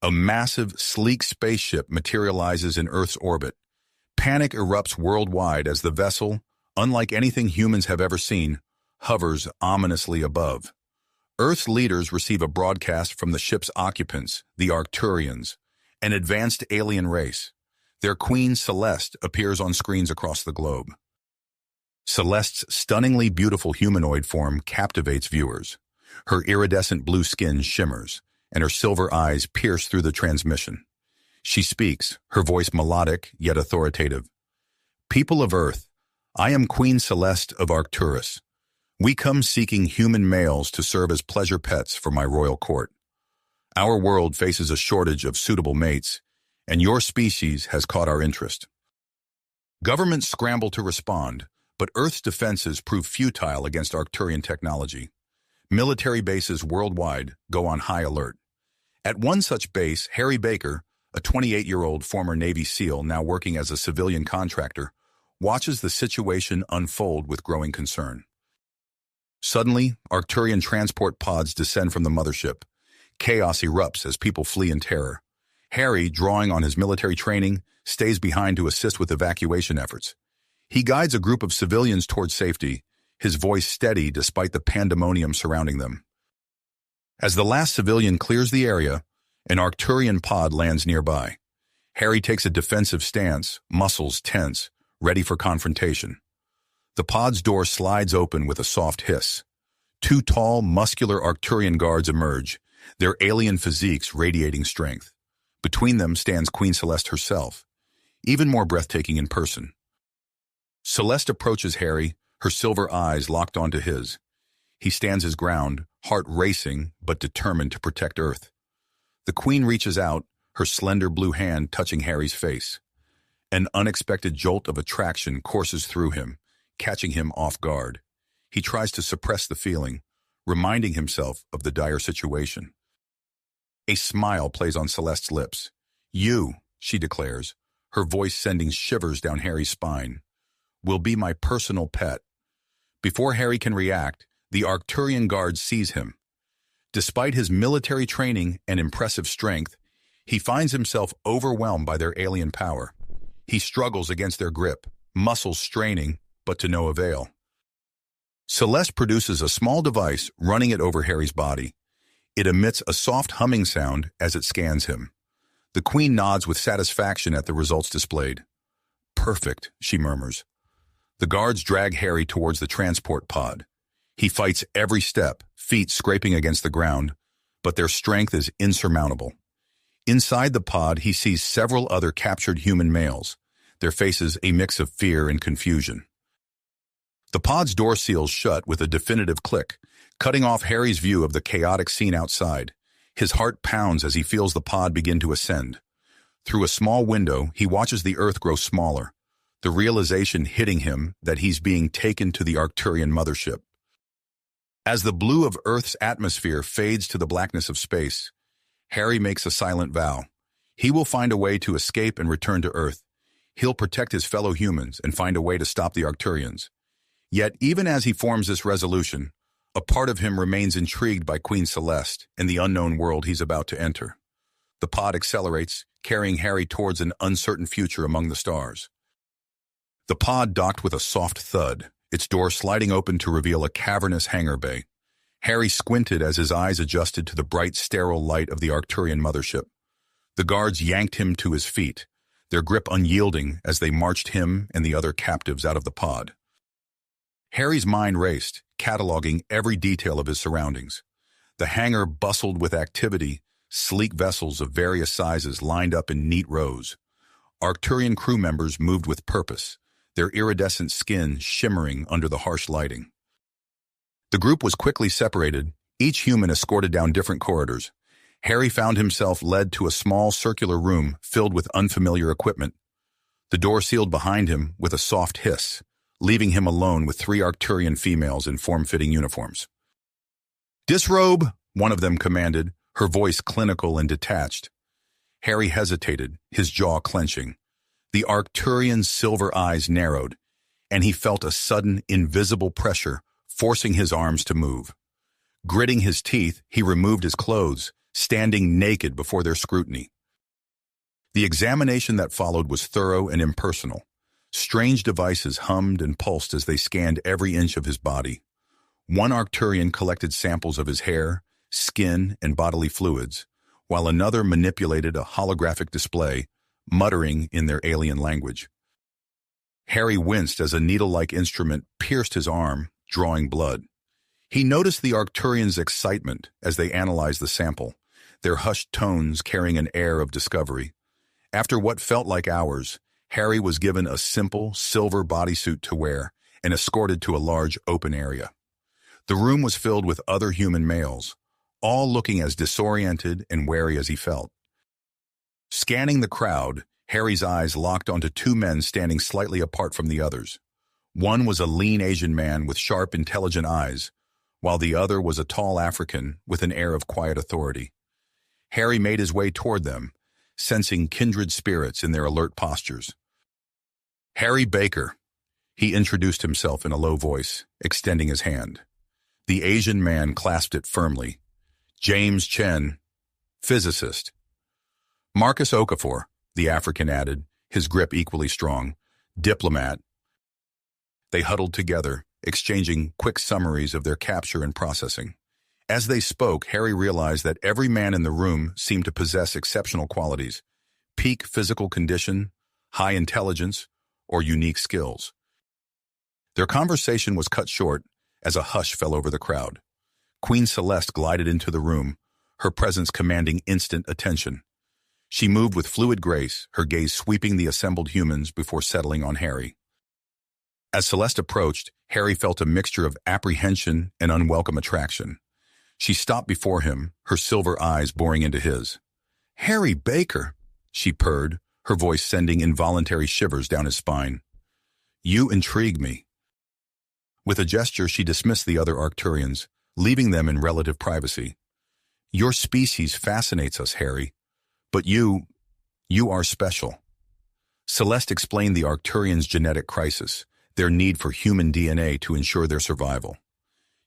A massive, sleek spaceship materializes in Earth's orbit. Panic erupts worldwide as the vessel, unlike anything humans have ever seen, hovers ominously above. Earth's leaders receive a broadcast from the ship's occupants, the Arcturians, an advanced alien race. Their queen, Celeste, appears on screens across the globe. Celeste's stunningly beautiful humanoid form captivates viewers. Her iridescent blue skin shimmers, and her silver eyes pierce through the transmission. She speaks, her voice melodic yet authoritative. "People of Earth, I am Queen Celeste of Arcturus. We come seeking human males to serve as pleasure pets for my royal court. Our world faces a shortage of suitable mates, and your species has caught our interest." Governments scramble to respond, but Earth's defenses prove futile against Arcturian technology. Military bases worldwide go on high alert. At one such base, Harry Baker, a 28-year-old former Navy SEAL now working as a civilian contractor, watches the situation unfold with growing concern. Suddenly, Arcturian transport pods descend from the mothership. Chaos erupts as people flee in terror. Harry, drawing on his military training, stays behind to assist with evacuation efforts. He guides a group of civilians towards safety, his voice steady despite the pandemonium surrounding them. As the last civilian clears the area, an Arcturian pod lands nearby. Harry takes a defensive stance, muscles tense, ready for confrontation. The pod's door slides open with a soft hiss. Two tall, muscular Arcturian guards emerge, their alien physiques radiating strength. Between them stands Queen Celeste herself, even more breathtaking in person. Celeste approaches Harry, her silver eyes locked onto his. He stands his ground, heart racing but determined to protect Earth. The Queen reaches out, her slender blue hand touching Harry's face. An unexpected jolt of attraction courses through him, catching him off guard. He tries to suppress the feeling, reminding himself of the dire situation. A smile plays on Celeste's lips. "You," she declares, her voice sending shivers down Harry's spine, "will be my personal pet." Before Harry can react, the Arcturian guard sees him. Despite his military training and impressive strength, he finds himself overwhelmed by their alien power. He struggles against their grip, muscles straining, but to no avail. Celeste produces a small device, running it over Harry's body. It emits a soft humming sound as it scans him. The Queen nods with satisfaction at the results displayed. "Perfect," she murmurs. The guards drag Harry towards the transport pod. He fights every step, feet scraping against the ground, but their strength is insurmountable. Inside the pod, he sees several other captured human males, their faces a mix of fear and confusion. The pod's door seals shut with a definitive click, cutting off Harry's view of the chaotic scene outside. His heart pounds as he feels the pod begin to ascend. Through a small window, he watches the Earth grow smaller, the realization hitting him that he's being taken to the Arcturian mothership. As the blue of Earth's atmosphere fades to the blackness of space, Harry makes a silent vow. He will find a way to escape and return to Earth. He'll protect his fellow humans and find a way to stop the Arcturians. Yet, even as he forms this resolution, a part of him remains intrigued by Queen Celeste and the unknown world he's about to enter. The pod accelerates, carrying Harry towards an uncertain future among the stars. The pod docked with a soft thud, its door sliding open to reveal a cavernous hangar bay. Harry squinted as his eyes adjusted to the bright, sterile light of the Arcturian mothership. The guards yanked him to his feet, their grip unyielding as they marched him and the other captives out of the pod. Harry's mind raced, cataloging every detail of his surroundings. The hangar bustled with activity, sleek vessels of various sizes lined up in neat rows. Arcturian crew members moved with purpose, their iridescent skin shimmering under the harsh lighting. The group was quickly separated, each human escorted down different corridors. Harry found himself led to a small circular room filled with unfamiliar equipment. The door sealed behind him with a soft hiss, leaving him alone with 3 Arcturian females in form-fitting uniforms. "Disrobe," one of them commanded, her voice clinical and detached. Harry hesitated, his jaw clenching. The Arcturian's silver eyes narrowed, and he felt a sudden, invisible pressure, forcing his arms to move. Gritting his teeth, he removed his clothes, standing naked before their scrutiny. The examination that followed was thorough and impersonal. Strange devices hummed and pulsed as they scanned every inch of his body. One Arcturian collected samples of his hair, skin, and bodily fluids, while another manipulated a holographic display, muttering in their alien language. Harry winced as a needle-like instrument pierced his arm, drawing blood. He noticed the Arcturians' excitement as they analyzed the sample, their hushed tones carrying an air of discovery. After what felt like hours, Harry was given a simple, silver bodysuit to wear and escorted to a large open area. The room was filled with other human males, all looking as disoriented and wary as he felt. Scanning the crowd, Harry's eyes locked onto two men standing slightly apart from the others. One was a lean Asian man with sharp, intelligent eyes, while the other was a tall African with an air of quiet authority. Harry made his way toward them, sensing kindred spirits in their alert postures. "Harry Baker," he introduced himself in a low voice, extending his hand. The Asian man clasped it firmly. "James Chen, physicist." "Marcus Okafor," the African added, his grip equally strong. "Diplomat." They huddled together, exchanging quick summaries of their capture and processing. As they spoke, Harry realized that every man in the room seemed to possess exceptional qualities: peak physical condition, high intelligence, or unique skills. Their conversation was cut short as a hush fell over the crowd. Queen Celeste glided into the room, her presence commanding instant attention. She moved with fluid grace, her gaze sweeping the assembled humans before settling on Harry. As Celeste approached, Harry felt a mixture of apprehension and unwelcome attraction. She stopped before him, her silver eyes boring into his. "Harry Baker," she purred, her voice sending involuntary shivers down his spine. "You intrigue me." With a gesture, she dismissed the other Arcturians, leaving them in relative privacy. "Your species fascinates us, Harry, but you are special." Celeste explained the Arcturians' genetic crisis, their need for human DNA to ensure their survival.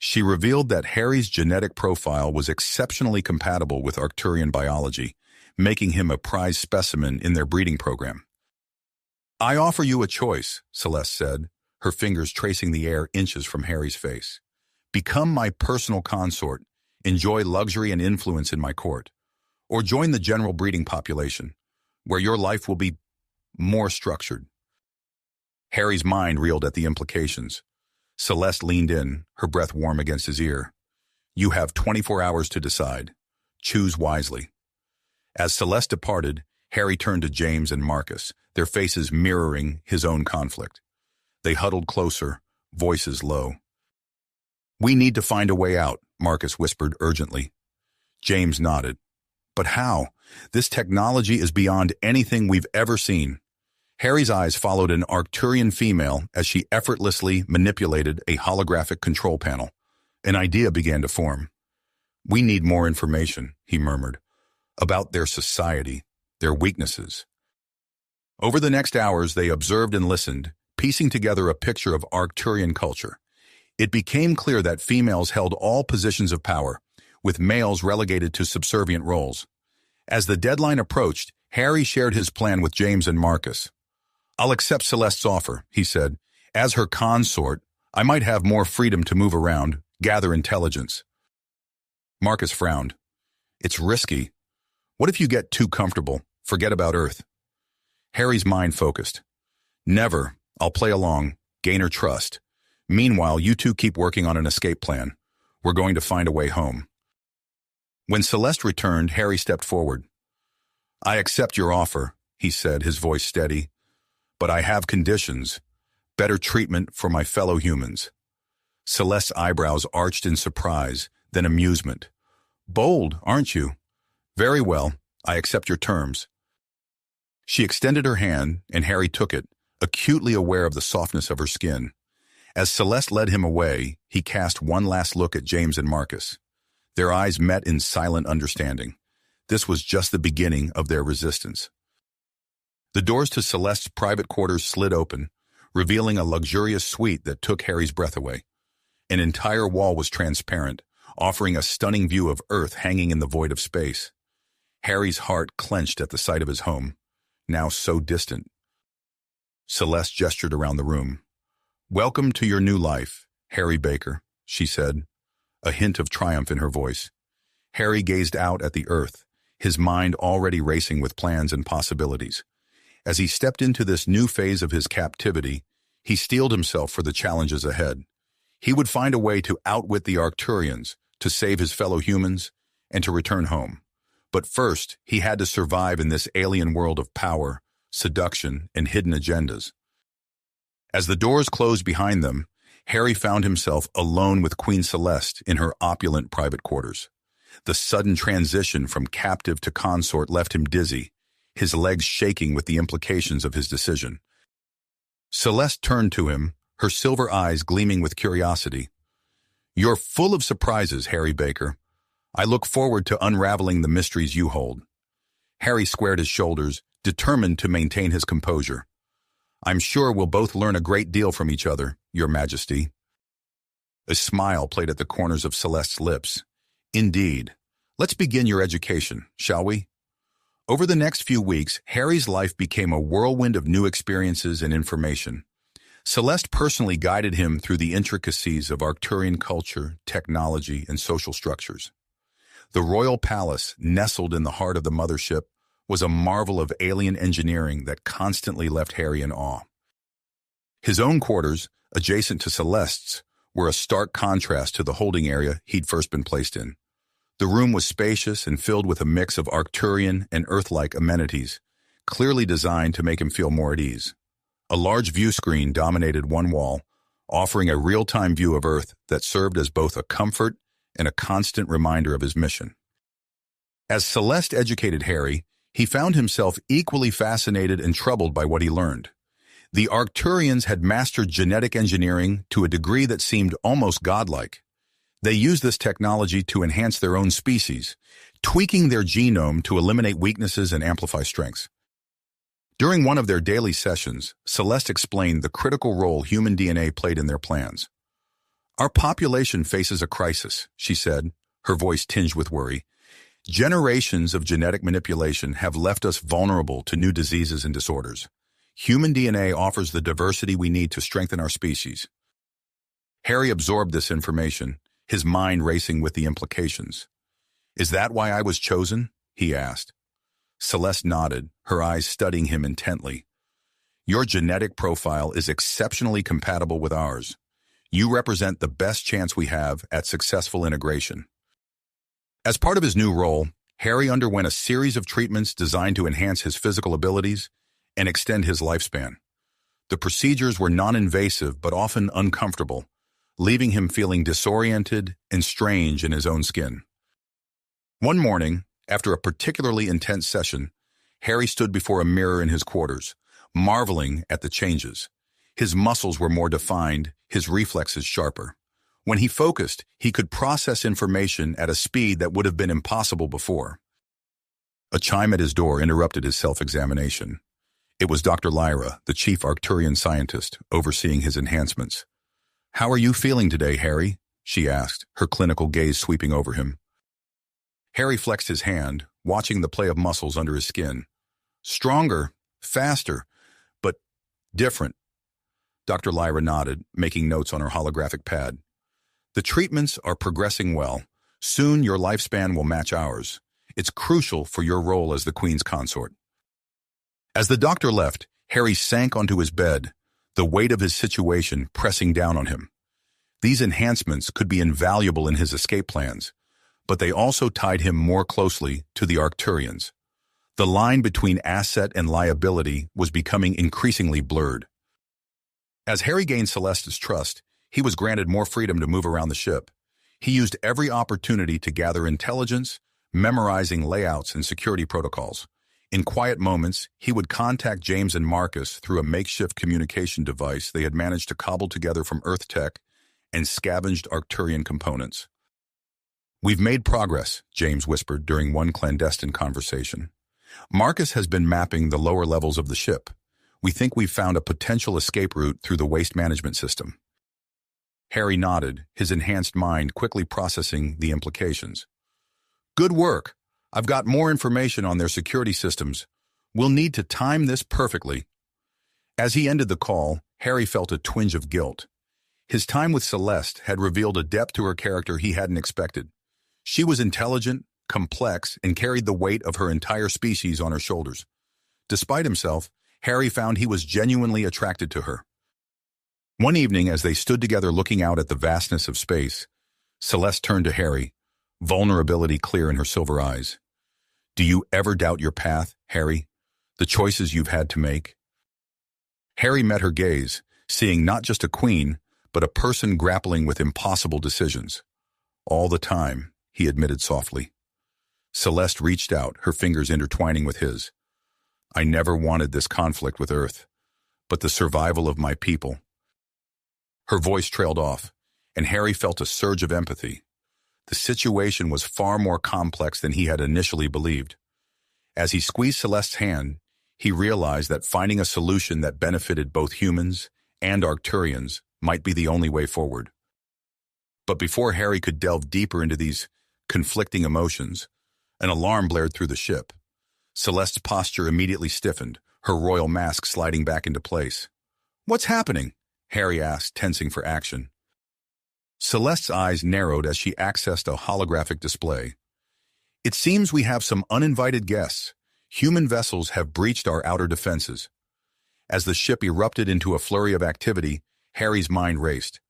She revealed that Harry's genetic profile was exceptionally compatible with Arcturian biology, making him a prize specimen in their breeding program. "I offer you a choice," Celeste said, her fingers tracing the air inches from Harry's face. "Become my personal consort, enjoy luxury and influence in my court, or join the general breeding population, where your life will be more structured." Harry's mind reeled at the implications. Celeste leaned in, her breath warm against his ear. "You have 24 hours to decide. Choose wisely." As Celeste departed, Harry turned to James and Marcus, their faces mirroring his own conflict. They huddled closer, voices low. "We need to find a way out," Marcus whispered urgently. James nodded. "But how? This technology is beyond anything we've ever seen." Harry's eyes followed an Arcturian female as she effortlessly manipulated a holographic control panel. An idea began to form. "We need more information," he murmured, "about their society, their weaknesses." Over the next hours, they observed and listened, piecing together a picture of Arcturian culture. It became clear that females held all positions of power, with males relegated to subservient roles. As the deadline approached, Harry shared his plan with James and Marcus. "I'll accept Celeste's offer," he said. "As her consort, I might have more freedom to move around, gather intelligence." Marcus frowned. "It's risky. What if you get too comfortable, forget about Earth?" Harry's mind focused. "Never. I'll play along, gain her trust. Meanwhile, you two keep working on an escape plan. We're going to find a way home." When Celeste returned, Harry stepped forward. "I accept your offer," he said, his voice steady. "But I have conditions. Better treatment for my fellow humans." Celeste's eyebrows arched in surprise, then amusement. "Bold, aren't you? Very well, I accept your terms." She extended her hand, and Harry took it, acutely aware of the softness of her skin. As Celeste led him away, he cast one last look at James and Marcus. Their eyes met in silent understanding. This was just the beginning of their resistance. The doors to Celeste's private quarters slid open, revealing a luxurious suite that took Harry's breath away. An entire wall was transparent, offering a stunning view of Earth hanging in the void of space. Harry's heart clenched at the sight of his home, now so distant. Celeste gestured around the room. "Welcome to your new life, Harry Baker," she said, a hint of triumph in her voice. Harry gazed out at the Earth, his mind already racing with plans and possibilities. As he stepped into this new phase of his captivity, he steeled himself for the challenges ahead. He would find a way to outwit the Arcturians, to save his fellow humans, and to return home. But first, he had to survive in this alien world of power, seduction, and hidden agendas. As the doors closed behind them, Harry found himself alone with Queen Celeste in her opulent private quarters. The sudden transition from captive to consort left him dizzy, his legs shaking with the implications of his decision. Celeste turned to him, her silver eyes gleaming with curiosity. "You're full of surprises, Harry Baker. I look forward to unraveling the mysteries you hold." Harry squared his shoulders, determined to maintain his composure. "I'm sure we'll both learn a great deal from each other, Your Majesty." A smile played at the corners of Celeste's lips. "Indeed. Let's begin your education, shall we?" Over the next few weeks, Harry's life became a whirlwind of new experiences and information. Celeste personally guided him through the intricacies of Arcturian culture, technology, and social structures. The royal palace, nestled in the heart of the mothership, was a marvel of alien engineering that constantly left Harry in awe. His own quarters, adjacent to Celeste's, were a stark contrast to the holding area he'd first been placed in. The room was spacious and filled with a mix of Arcturian and Earth-like amenities, clearly designed to make him feel more at ease. A large view screen dominated one wall, offering a real-time view of Earth that served as both a comfort and a constant reminder of his mission. As Celeste educated Harry, he found himself equally fascinated and troubled by what he learned. The Arcturians had mastered genetic engineering to a degree that seemed almost godlike. They used this technology to enhance their own species, tweaking their genome to eliminate weaknesses and amplify strengths. During one of their daily sessions, Celeste explained the critical role human DNA played in their plans. "Our population faces a crisis," she said, her voice tinged with worry. "Generations of genetic manipulation have left us vulnerable to new diseases and disorders. Human DNA offers the diversity we need to strengthen our species." Harry absorbed this information, his mind racing with the implications. "Is that why I was chosen?" he asked. Celeste nodded, her eyes studying him intently. "Your genetic profile is exceptionally compatible with ours. You represent the best chance we have at successful integration." As part of his new role, Harry underwent a series of treatments designed to enhance his physical abilities and extend his lifespan. The procedures were non-invasive but often uncomfortable, leaving him feeling disoriented and strange in his own skin. One morning, after a particularly intense session, Harry stood before a mirror in his quarters, marveling at the changes. His muscles were more defined, his reflexes sharper. When he focused, he could process information at a speed that would have been impossible before. A chime at his door interrupted his self-examination. It was Dr. Lyra, the chief Arcturian scientist, overseeing his enhancements. "How are you feeling today, Harry?" she asked, her clinical gaze sweeping over him. Harry flexed his hand, watching the play of muscles under his skin. "Stronger, faster, but different." Dr. Lyra nodded, making notes on her holographic pad. "The treatments are progressing well. Soon your lifespan will match ours. It's crucial for your role as the Queen's consort." As the doctor left, Harry sank onto his bed, the weight of his situation pressing down on him. These enhancements could be invaluable in his escape plans, but they also tied him more closely to the Arcturians. The line between asset and liability was becoming increasingly blurred. As Harry gained Celeste's trust, he was granted more freedom to move around the ship. He used every opportunity to gather intelligence, memorizing layouts and security protocols. In quiet moments, he would contact James and Marcus through a makeshift communication device they had managed to cobble together from Earth tech and scavenged Arcturian components. "We've made progress," James whispered during one clandestine conversation. "Marcus has been mapping the lower levels of the ship. We think we've found a potential escape route through the waste management system." Harry nodded, his enhanced mind quickly processing the implications. Good work. I've got more information on their security systems. We'll need to time this perfectly. As he ended the call, Harry felt a twinge of guilt. His time with Celeste had revealed a depth to her character he hadn't expected. She was intelligent, complex, and carried the weight of her entire species on her shoulders. Despite himself, Harry found he was genuinely attracted to her. One evening, as they stood together looking out at the vastness of space, Celeste turned to Harry, vulnerability clear in her silver eyes. Do you ever doubt your path, Harry? The choices you've had to make? Harry met her gaze, seeing not just a queen, but a person grappling with impossible decisions. All the time, he admitted softly. Celeste reached out, her fingers intertwining with his. I never wanted this conflict with Earth, but the survival of my people. Her voice trailed off, and Harry felt a surge of empathy. The situation was far more complex than he had initially believed. As he squeezed Celeste's hand, he realized that finding a solution that benefited both humans and Arcturians might be the only way forward. But before Harry could delve deeper into these conflicting emotions, an alarm blared through the ship. Celeste's posture immediately stiffened, her royal mask sliding back into place. What's happening? Harry asked, tensing for action. Celeste's eyes narrowed as she accessed a holographic display. It seems we have some uninvited guests. Human vessels have breached our outer defenses. As the ship erupted into a flurry of activity, Harry's mind raced.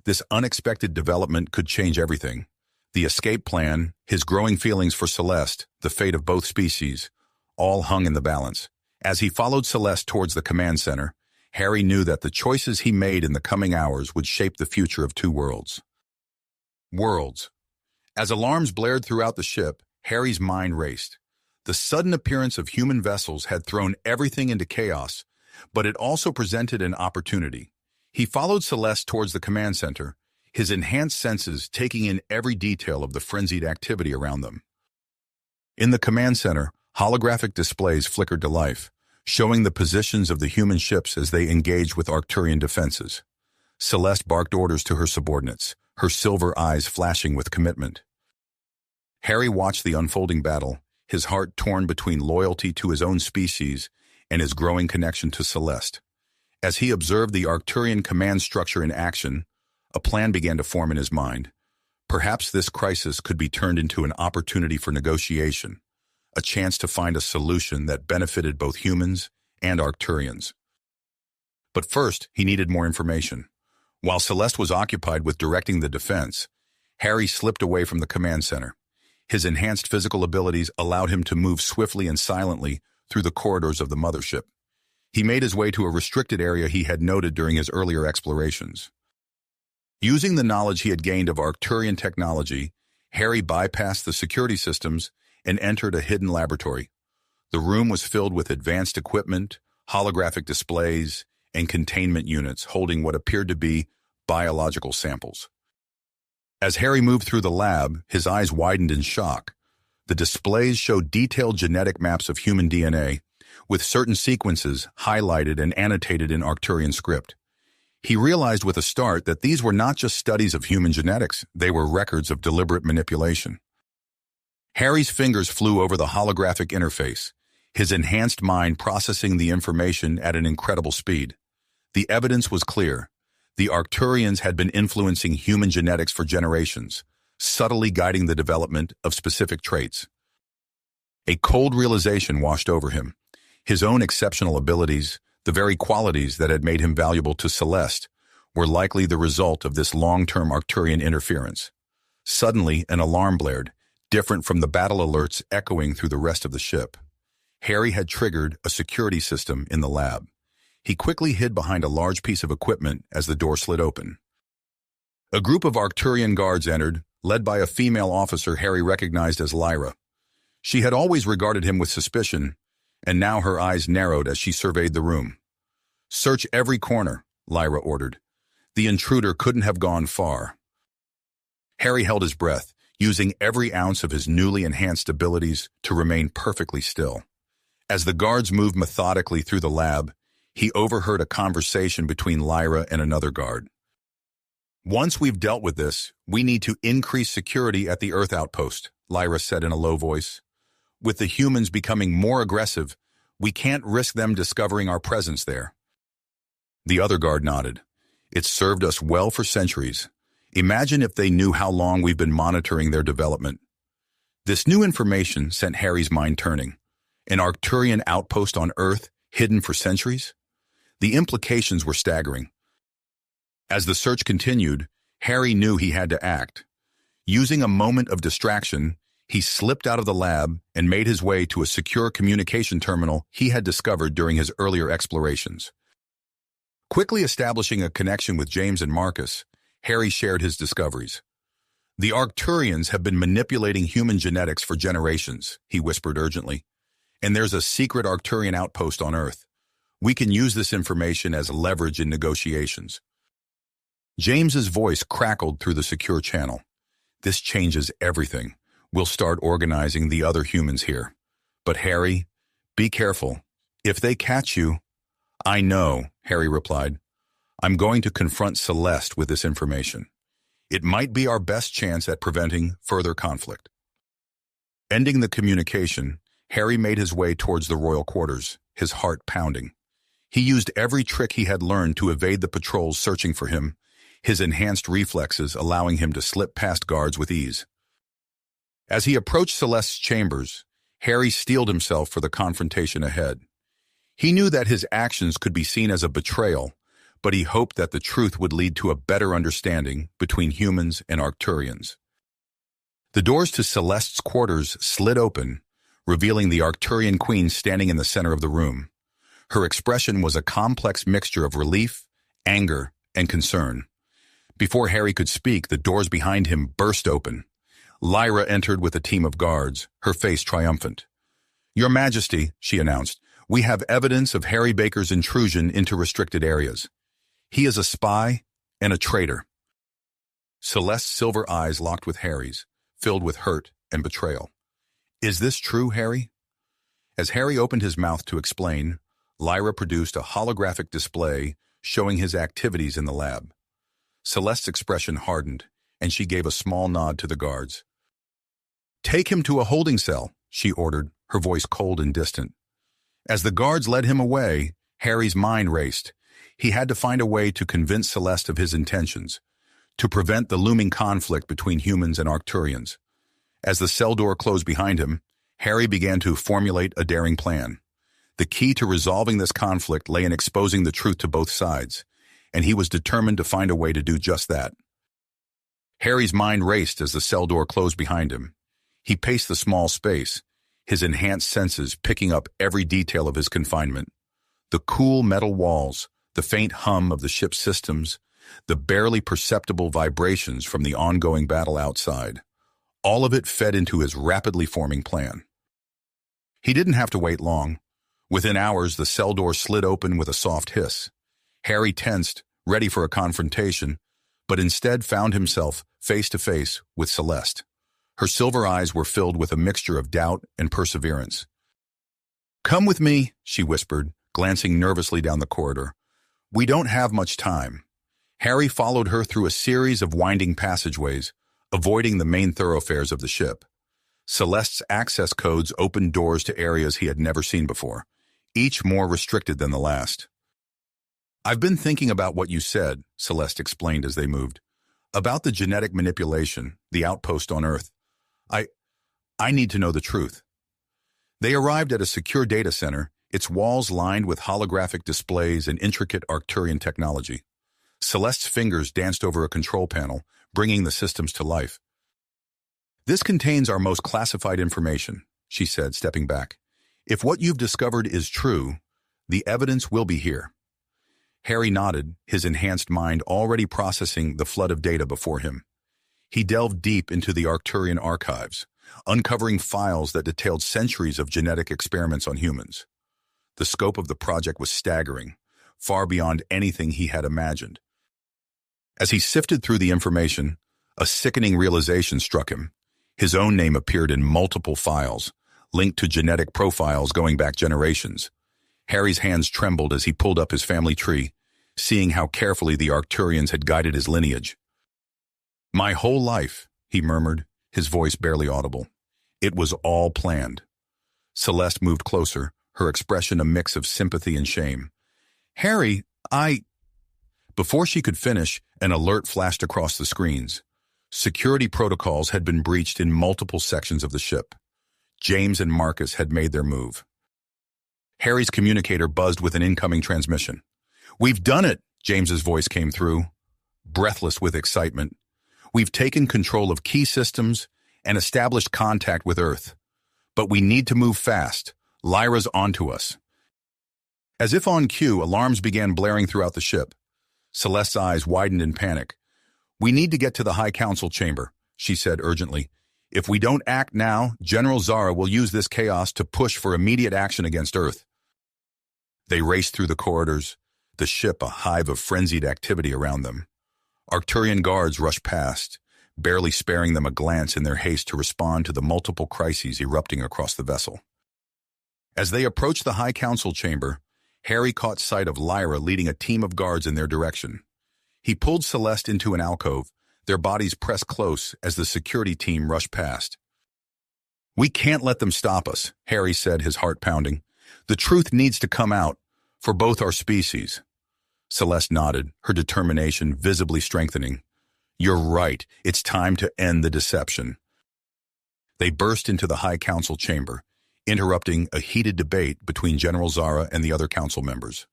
This unexpected development could change everything. The escape plan, his growing feelings for Celeste, the fate of both species, all hung in the balance. As he followed Celeste towards the command center, Harry knew that the choices he made in the coming hours would shape the future of two worlds. Worlds. As alarms blared throughout the ship, Harry's mind raced. The sudden appearance of human vessels had thrown everything into chaos, but it also presented an opportunity. He followed Celeste towards the command center, his enhanced senses taking in every detail of the frenzied activity around them. In the command center, holographic displays flickered to life, showing the positions of the human ships as they engaged with Arcturian defenses. Celeste barked orders to her subordinates, her silver eyes flashing with commitment. Harry watched the unfolding battle, his heart torn between loyalty to his own species and his growing connection to Celeste. As he observed the Arcturian command structure in action, a plan began to form in his mind. Perhaps this crisis could be turned into an opportunity for negotiation, a chance to find a solution that benefited both humans and Arcturians. But first, he needed more information. While Celeste was occupied with directing the defense, Harry slipped away from the command center. His enhanced physical abilities allowed him to move swiftly and silently through the corridors of the mothership. He made his way to a restricted area he had noted during his earlier explorations. Using the knowledge he had gained of Arcturian technology, Harry bypassed the security systems and entered a hidden laboratory. The room was filled with advanced equipment, holographic displays, and containment units holding what appeared to be biological samples. As Harry moved through the lab, his eyes widened in shock. The displays showed detailed genetic maps of human DNA, with certain sequences highlighted and annotated in Arcturian script. He realized with a start that these were not just studies of human genetics, they were records of deliberate manipulation. Harry's fingers flew over the holographic interface, his enhanced mind processing the information at an incredible speed. The evidence was clear. The Arcturians had been influencing human genetics for generations, subtly guiding the development of specific traits. A cold realization washed over him. His own exceptional abilities, the very qualities that had made him valuable to Celeste, were likely the result of this long-term Arcturian interference. Suddenly, an alarm blared, different from the battle alerts echoing through the rest of the ship. Harry had triggered a security system in the lab. He quickly hid behind a large piece of equipment as the door slid open. A group of Arcturian guards entered, led by a female officer Harry recognized as Lyra. She had always regarded him with suspicion, and now her eyes narrowed as she surveyed the room. "Search every corner," Lyra ordered. The intruder couldn't have gone far. Harry held his breath, using every ounce of his newly enhanced abilities to remain perfectly still. As the guards moved methodically through the lab, he overheard a conversation between Lyra and another guard. Once we've dealt with this, we need to increase security at the Earth outpost, Lyra said in a low voice. With the humans becoming more aggressive, we can't risk them discovering our presence there. The other guard nodded. It's served us well for centuries. Imagine if they knew how long we've been monitoring their development. This new information sent Harry's mind turning. An Arcturian outpost on Earth, hidden for centuries? The implications were staggering. As the search continued, Harry knew he had to act. Using a moment of distraction, he slipped out of the lab and made his way to a secure communication terminal he had discovered during his earlier explorations. Quickly establishing a connection with James and Marcus, Harry shared his discoveries. The Arcturians have been manipulating human genetics for generations, he whispered urgently. And there's a secret Arcturian outpost on Earth. We can use this information as leverage in negotiations. James's voice crackled through the secure channel. This changes everything. We'll start organizing the other humans here. But Harry, be careful. If they catch you... I know, Harry replied. I'm going to confront Celeste with this information. It might be our best chance at preventing further conflict. Ending the communication, Harry made his way towards the royal quarters, his heart pounding. He used every trick he had learned to evade the patrols searching for him, his enhanced reflexes allowing him to slip past guards with ease. As he approached Celeste's chambers, Harry steeled himself for the confrontation ahead. He knew that his actions could be seen as a betrayal, but he hoped that the truth would lead to a better understanding between humans and Arcturians. The doors to Celeste's quarters slid open, revealing the Arcturian queen standing in the center of the room. Her expression was a complex mixture of relief, anger, and concern. Before Harry could speak, the doors behind him burst open. Lyra entered with a team of guards, her face triumphant. "Your Majesty," she announced, "we have evidence of Harry Baker's intrusion into restricted areas. He is a spy and a traitor." Celeste's silver eyes locked with Harry's, filled with hurt and betrayal. "Is this true, Harry?" As Harry opened his mouth to explain, Lyra produced a holographic display showing his activities in the lab. Celeste's expression hardened, and she gave a small nod to the guards. "Take him to a holding cell," she ordered, her voice cold and distant. As the guards led him away, Harry's mind raced. He had to find a way to convince Celeste of his intentions, to prevent the looming conflict between humans and Arcturians. As the cell door closed behind him, Harry began to formulate a daring plan. The key to resolving this conflict lay in exposing the truth to both sides, and he was determined to find a way to do just that. Harry's mind raced as the cell door closed behind him. He paced the small space, his enhanced senses picking up every detail of his confinement. The cool metal walls, the faint hum of the ship's systems, the barely perceptible vibrations from the ongoing battle outside. All of it fed into his rapidly forming plan. He didn't have to wait long. Within hours, the cell door slid open with a soft hiss. Harry tensed, ready for a confrontation, but instead found himself face to face with Celeste. Her silver eyes were filled with a mixture of doubt and perseverance. "Come with me," she whispered, glancing nervously down the corridor. "We don't have much time." Harry followed her through a series of winding passageways, avoiding the main thoroughfares of the ship. Celeste's access codes opened doors to areas he had never seen before, each more restricted than the last. "I've been thinking about what you said," Celeste explained as they moved. "About the genetic manipulation, the outpost on Earth. I need to know the truth." They arrived at a secure data center, its walls lined with holographic displays and intricate Arcturian technology. Celeste's fingers danced over a control panel, bringing the systems to life. "This contains our most classified information," she said, stepping back. "If what you've discovered is true, the evidence will be here." Harry nodded, his enhanced mind already processing the flood of data before him. He delved deep into the Arcturian archives, uncovering files that detailed centuries of genetic experiments on humans. The scope of the project was staggering, far beyond anything he had imagined. As he sifted through the information, a sickening realization struck him. His own name appeared in multiple files, linked to genetic profiles going back generations. Harry's hands trembled as he pulled up his family tree, seeing how carefully the Arcturians had guided his lineage. My whole life, he murmured, his voice barely audible. It was all planned. Celeste moved closer, her expression a mix of sympathy and shame. Harry, Before she could finish, an alert flashed across the screens. Security protocols had been breached in multiple sections of the ship. James and Marcus had made their move. Harry's communicator buzzed with an incoming transmission. We've done it, James's voice came through, breathless with excitement. We've taken control of key systems and established contact with Earth. But we need to move fast. Lyra's onto us. As if on cue, alarms began blaring throughout the ship. Celeste's eyes widened in panic. We need to get to the High Council chamber, she said urgently. If we don't act now, General Zara will use this chaos to push for immediate action against Earth. They raced through the corridors, the ship a hive of frenzied activity around them. Arcturian guards rushed past, barely sparing them a glance in their haste to respond to the multiple crises erupting across the vessel. As they approached the High Council chamber, Harry caught sight of Lyra leading a team of guards in their direction. He pulled Celeste into an alcove, their bodies pressed close as the security team rushed past. We can't let them stop us, Harry said, his heart pounding. The truth needs to come out, for both our species. Celeste nodded, her determination visibly strengthening. You're right, it's time to end the deception. They burst into the High Council chamber, interrupting a heated debate between General Zara and the other council members.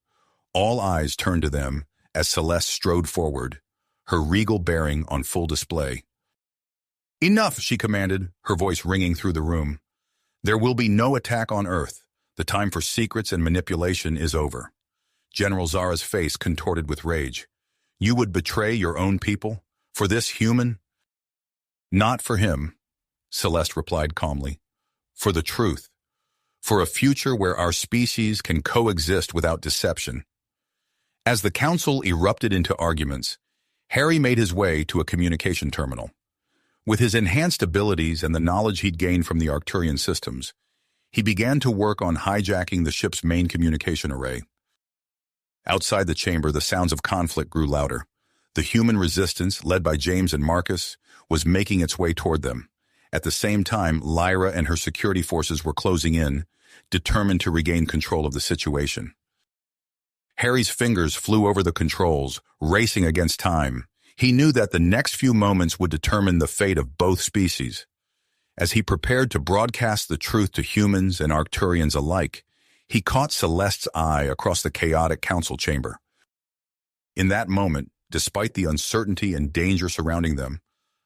All eyes turned to them as Celeste strode forward, her regal bearing on full display. Enough, she commanded, her voice ringing through the room. There will be no attack on Earth. The time for secrets and manipulation is over. General Zara's face contorted with rage. You would betray your own people? For this human? Not for him, Celeste replied calmly. For the truth. For a future where our species can coexist without deception. As the council erupted into arguments, Harry made his way to a communication terminal. With his enhanced abilities and the knowledge he'd gained from the Arcturian systems, he began to work on hijacking the ship's main communication array. Outside the chamber, the sounds of conflict grew louder. The human resistance, led by James and Marcus, was making its way toward them. At the same time, Lyra and her security forces were closing in, determined to regain control of the situation. Harry's fingers flew over the controls, racing against time. He knew that the next few moments would determine the fate of both species. As he prepared to broadcast the truth to humans and Arcturians alike, he caught Celeste's eye across the chaotic council chamber. In that moment, despite the uncertainty and danger surrounding them,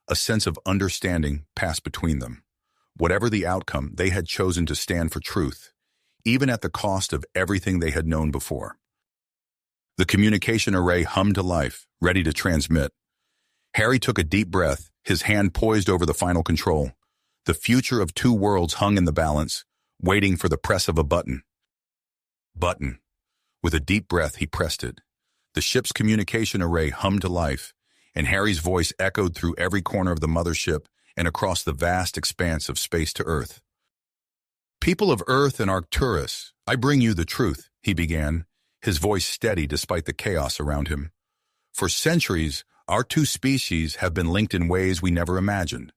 a sense of understanding passed between them. Whatever the outcome, they had chosen to stand for truth, even at the cost of everything they had known before. The communication array hummed to life, ready to transmit. Harry took a deep breath, his hand poised over the final control. The future of two worlds hung in the balance, waiting for the press of a button. Button. With a deep breath, he pressed it. The ship's communication array hummed to life, and Harry's voice echoed through every corner of the mothership and across the vast expanse of space to Earth. People of Earth and Arcturus, I bring you the truth, he began, his voice steady despite the chaos around him. For centuries, our two species have been linked in ways we never imagined.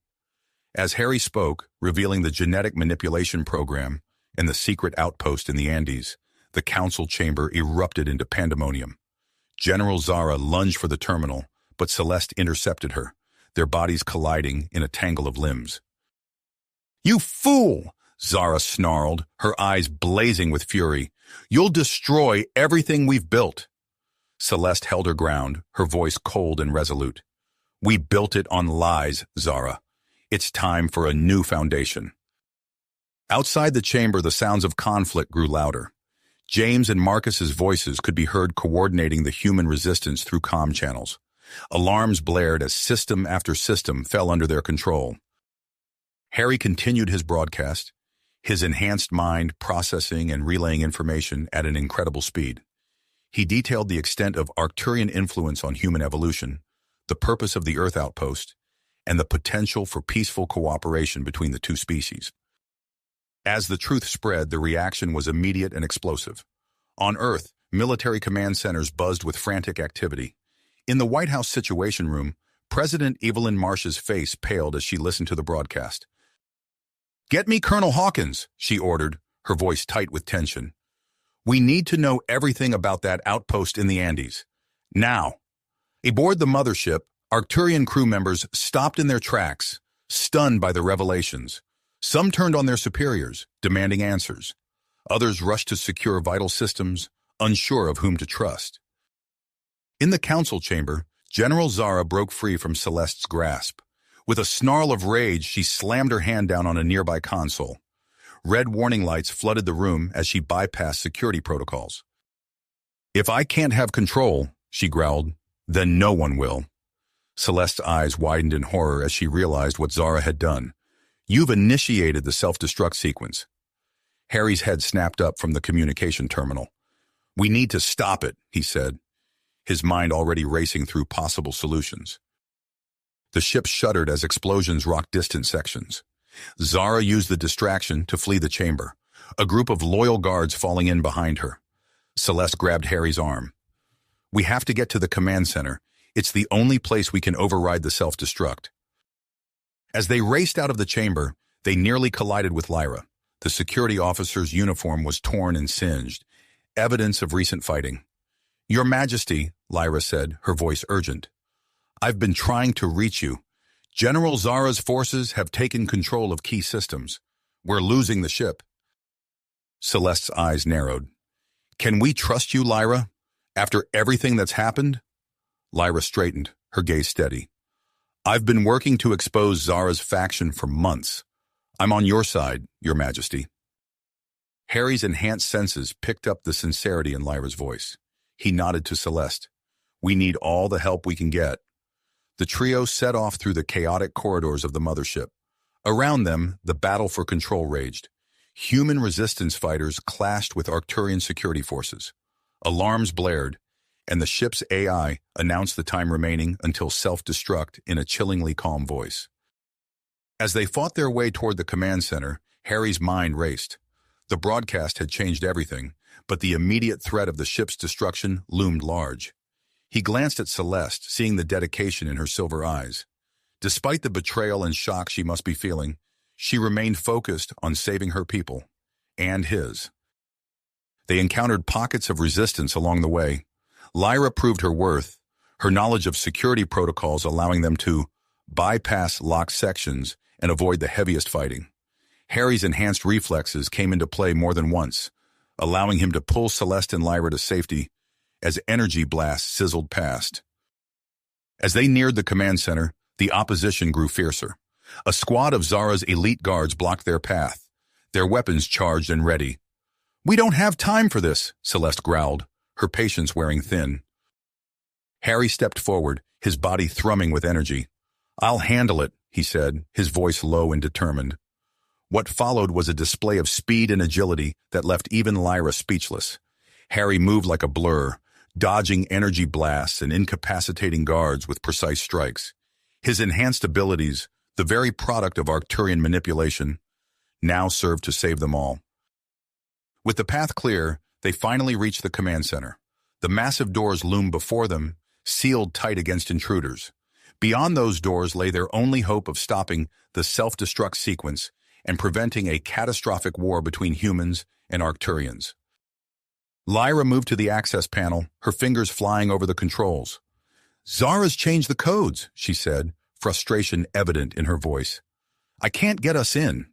As Harry spoke, revealing the genetic manipulation program and the secret outpost in the Andes, the council chamber erupted into pandemonium. General Zara lunged for the terminal, but Celeste intercepted her, their bodies colliding in a tangle of limbs. You fool! Zara snarled, her eyes blazing with fury. You'll destroy everything we've built. Celeste held her ground, her voice cold and resolute. We built it on lies, Zara. It's time for a new foundation. Outside the chamber, the sounds of conflict grew louder. James and Marcus's voices could be heard coordinating the human resistance through comm channels. Alarms blared as system after system fell under their control. Harry continued his broadcast, his enhanced mind processing and relaying information at an incredible speed. He detailed the extent of Arcturian influence on human evolution, the purpose of the Earth outpost, and the potential for peaceful cooperation between the two species. As the truth spread, the reaction was immediate and explosive. On Earth, military command centers buzzed with frantic activity. In the White House Situation Room, President Evelyn Marsh's face paled as she listened to the broadcast. "Get me Colonel Hawkins," she ordered, her voice tight with tension. "We need to know everything about that outpost in the Andes. Now." Aboard the mothership, Arcturian crew members stopped in their tracks, stunned by the revelations. Some turned on their superiors, demanding answers. Others rushed to secure vital systems, unsure of whom to trust. In the council chamber, General Zara broke free from Celeste's grasp. With a snarl of rage, she slammed her hand down on a nearby console. Red warning lights flooded the room as she bypassed security protocols. "If I can't have control," she growled, "then no one will." Celeste's eyes widened in horror as she realized what Zara had done. "You've initiated the self-destruct sequence." Harry's head snapped up from the communication terminal. "We need to stop it," he said, his mind already racing through possible solutions. The ship shuddered as explosions rocked distant sections. Zara used the distraction to flee the chamber, a group of loyal guards falling in behind her. Celeste grabbed Harry's arm. "We have to get to the command center. It's the only place we can override the self-destruct." As they raced out of the chamber, they nearly collided with Lyra. The security officer's uniform was torn and singed, evidence of recent fighting. "Your Majesty," Lyra said, her voice urgent. "I've been trying to reach you. General Zara's forces have taken control of key systems. We're losing the ship." Celeste's eyes narrowed. "Can we trust you, Lyra? After everything that's happened?" Lyra straightened, her gaze steady. "I've been working to expose Zara's faction for months. I'm on your side, Your Majesty." Harry's enhanced senses picked up the sincerity in Lyra's voice. He nodded to Celeste. "We need all the help we can get." The trio set off through the chaotic corridors of the mothership. Around them, the battle for control raged. Human resistance fighters clashed with Arcturian security forces. Alarms blared, and the ship's AI announced the time remaining until self-destruct in a chillingly calm voice. As they fought their way toward the command center, Harry's mind raced. The broadcast had changed everything, but the immediate threat of the ship's destruction loomed large. He glanced at Celeste, seeing the dedication in her silver eyes. Despite the betrayal and shock she must be feeling, she remained focused on saving her people, and his. They encountered pockets of resistance along the way. Lyra proved her worth, her knowledge of security protocols allowing them to bypass locked sections and avoid the heaviest fighting. Harry's enhanced reflexes came into play more than once, allowing him to pull Celeste and Lyra to safety as energy blasts sizzled past. As they neared the command center, the opposition grew fiercer. A squad of Zara's elite guards blocked their path, their weapons charged and ready. "We don't have time for this," Celeste growled, her patience wearing thin. Harry stepped forward, his body thrumming with energy. "I'll handle it," he said, his voice low and determined. What followed was a display of speed and agility that left even Lyra speechless. Harry moved like a blur, dodging energy blasts and incapacitating guards with precise strikes. His enhanced abilities, the very product of Arcturian manipulation, now served to save them all. With the path clear, they finally reached the command center. The massive doors loomed before them, sealed tight against intruders. Beyond those doors lay their only hope of stopping the self-destruct sequence and preventing a catastrophic war between humans and Arcturians. Lyra moved to the access panel, her fingers flying over the controls. "Zara's changed the codes," she said, frustration evident in her voice. "I can't get us in."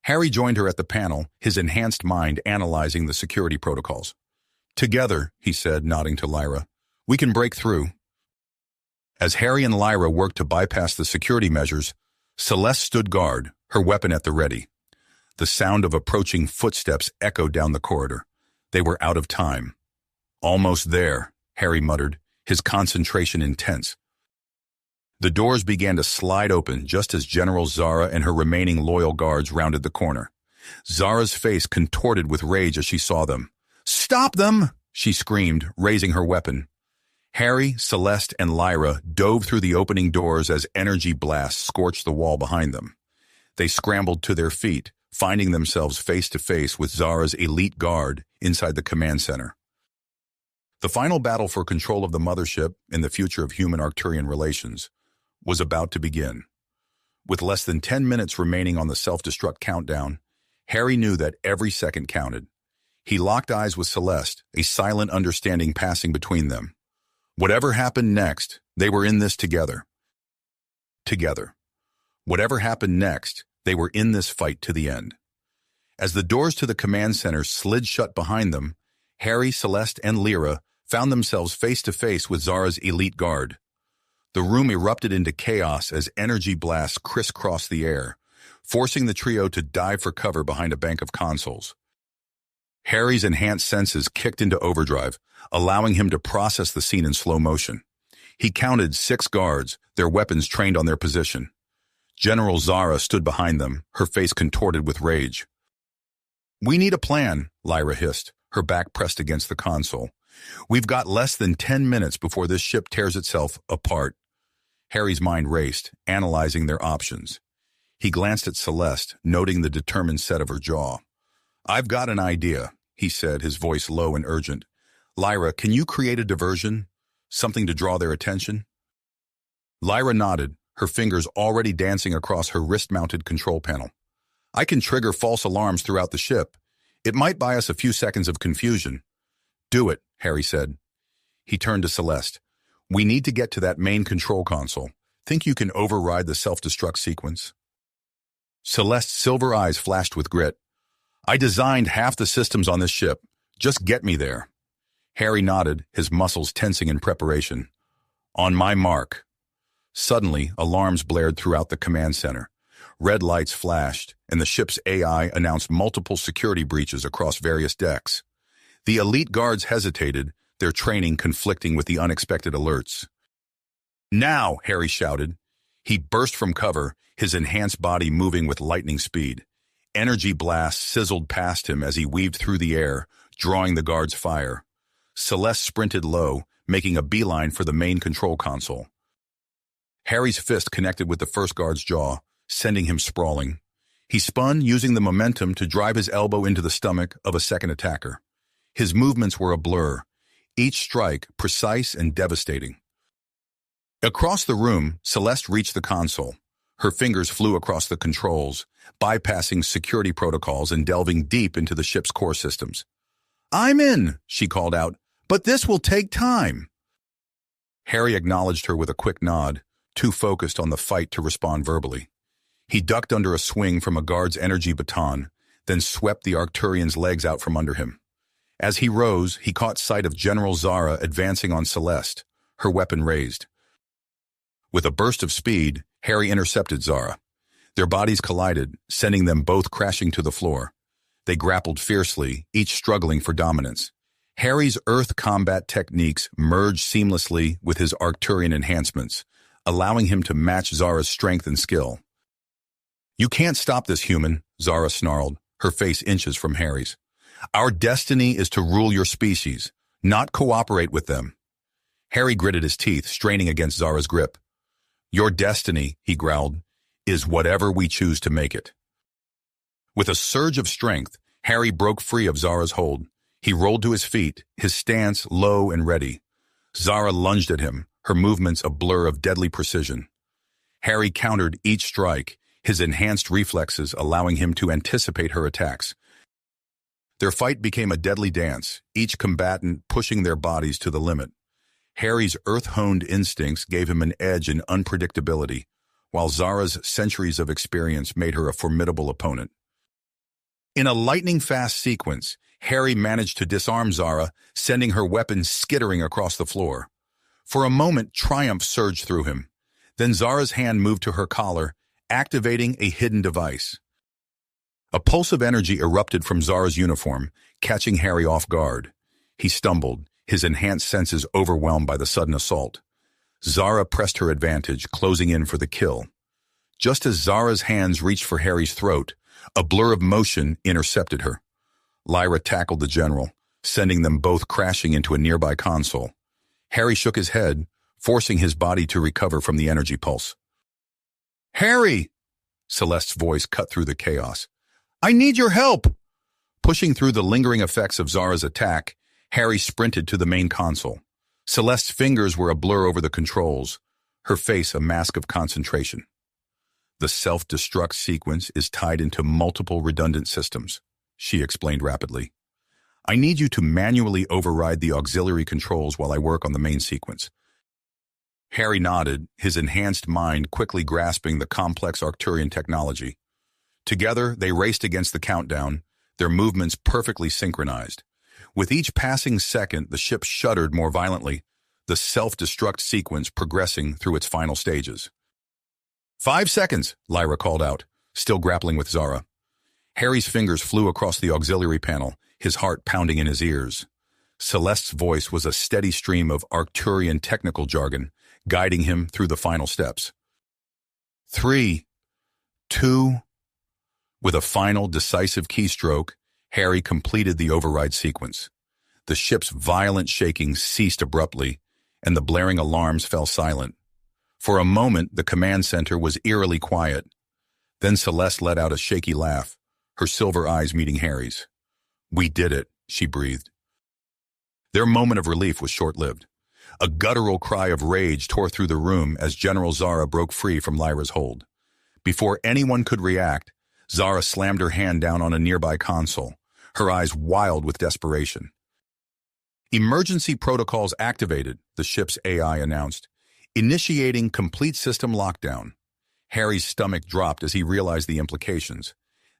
Harry joined her at the panel, his enhanced mind analyzing the security protocols. "Together," he said, nodding to Lyra, "we can break through." As Harry and Lyra worked to bypass the security measures, Celeste stood guard, her weapon at the ready. The sound of approaching footsteps echoed down the corridor. They were out of time. "Almost there," Harry muttered, his concentration intense. The doors began to slide open just as General Zara and her remaining loyal guards rounded the corner. Zara's face contorted with rage as she saw them. "Stop them!" she screamed, raising her weapon. Harry, Celeste, and Lyra dove through the opening doors as energy blasts scorched the wall behind them. They scrambled to their feet, finding themselves face to face with Zara's elite guard inside the command center. The final battle for control of the mothership and the future of human-Arcturian relations was about to begin. With less than 10 minutes remaining on the self-destruct countdown, Harry knew that every second counted. He locked eyes with Celeste, a silent understanding passing between them. Whatever happened next, they were in this together. Together. Whatever happened next, they were in this fight to the end. As the doors to the command center slid shut behind them, Harry, Celeste, and Lyra found themselves face to face with Zara's elite guard. The room erupted into chaos as energy blasts crisscrossed the air, forcing the trio to dive for cover behind a bank of consoles. Harry's enhanced senses kicked into overdrive, allowing him to process the scene in slow motion. He counted 6 guards, their weapons trained on their position. General Zara stood behind them, her face contorted with rage. "We need a plan," Lyra hissed, her back pressed against the console. "We've got less than 10 minutes before this ship tears itself apart." Harry's mind raced, analyzing their options. He glanced at Celeste, noting the determined set of her jaw. "I've got an idea," he said, his voice low and urgent. "Lyra, can you create a diversion? Something to draw their attention?" Lyra nodded, her fingers already dancing across her wrist-mounted control panel. "I can trigger false alarms throughout the ship. It might buy us a few seconds of confusion." "Do it," Harry said. He turned to Celeste. "We need to get to that main control console. Think you can override the self-destruct sequence?" Celeste's silver eyes flashed with grit. "I designed half the systems on this ship. Just get me there." Harry nodded, his muscles tensing in preparation. "On my mark." Suddenly, alarms blared throughout the command center. Red lights flashed, and the ship's AI announced multiple security breaches across various decks. The elite guards hesitated, their training conflicting with the unexpected alerts. "Now!" Harry shouted. He burst from cover, his enhanced body moving with lightning speed. Energy blasts sizzled past him as he weaved through the air, drawing the guards' fire. Celeste sprinted low, making a beeline for the main control console. Harry's fist connected with the first guard's jaw, sending him sprawling. He spun, using the momentum to drive his elbow into the stomach of a second attacker. His movements were a blur, each strike precise and devastating. Across the room, Celeste reached the console. Her fingers flew across the controls, bypassing security protocols and delving deep into the ship's core systems. "I'm in," she called out, "but this will take time." Harry acknowledged her with a quick nod, too focused on the fight to respond verbally. He ducked under a swing from a guard's energy baton, then swept the Arcturian's legs out from under him. As he rose, he caught sight of General Zara advancing on Celeste, her weapon raised. With a burst of speed, Harry intercepted Zara. Their bodies collided, sending them both crashing to the floor. They grappled fiercely, each struggling for dominance. Harry's Earth combat techniques merged seamlessly with his Arcturian enhancements, allowing him to match Zara's strength and skill. "You can't stop this, human," Zara snarled, her face inches from Harry's. "Our destiny is to rule your species, not cooperate with them." Harry gritted his teeth, straining against Zara's grip. "Your destiny," he growled, "is whatever we choose to make it." With a surge of strength, Harry broke free of Zara's hold. He rolled to his feet, his stance low and ready. Zara lunged at him, her movements a blur of deadly precision. Harry countered each strike, his enhanced reflexes allowing him to anticipate her attacks. Their fight became a deadly dance, each combatant pushing their bodies to the limit. Harry's earth-honed instincts gave him an edge in unpredictability, while Zara's centuries of experience made her a formidable opponent. In a lightning-fast sequence, Harry managed to disarm Zara, sending her weapon skittering across the floor. For a moment, triumph surged through him. Then Zara's hand moved to her collar, activating a hidden device. A pulse of energy erupted from Zara's uniform, catching Harry off guard. He stumbled, his enhanced senses overwhelmed by the sudden assault. Zara pressed her advantage, closing in for the kill. Just as Zara's hands reached for Harry's throat, a blur of motion intercepted her. Lyra tackled the general, sending them both crashing into a nearby console. Harry shook his head, forcing his body to recover from the energy pulse. "Harry!" Celeste's voice cut through the chaos. "I need your help!" Pushing through the lingering effects of Zara's attack, Harry sprinted to the main console. Celeste's fingers were a blur over the controls. her face a mask of concentration. The self-destruct sequence is tied into multiple redundant systems, she explained rapidly. I need you to manually override the auxiliary controls while I work on the main sequence. Harry nodded, his enhanced mind quickly grasping the complex Arcturian technology. Together, they raced against the countdown, their movements perfectly synchronized. With each passing second, the ship shuddered more violently, the self-destruct sequence progressing through its final stages. 5 seconds, Lyra called out, still grappling with Zara. Harry's fingers flew across the auxiliary panel, his heart pounding in his ears. Celeste's voice was a steady stream of Arcturian technical jargon, guiding him through the final steps. 3, 2... With a final, decisive keystroke, Harry completed the override sequence. The ship's violent shaking ceased abruptly, and the blaring alarms fell silent. For a moment, the command center was eerily quiet. Then Celeste let out a shaky laugh, her silver eyes meeting Harry's. "We did it," she breathed. Their moment of relief was short-lived. A guttural cry of rage tore through the room as General Zara broke free from Lyra's hold. Before anyone could react, Zara slammed her hand down on a nearby console, her eyes wild with desperation. "Emergency protocols activated," the ship's AI announced, initiating complete system lockdown. Harry's stomach dropped as he realized the implications.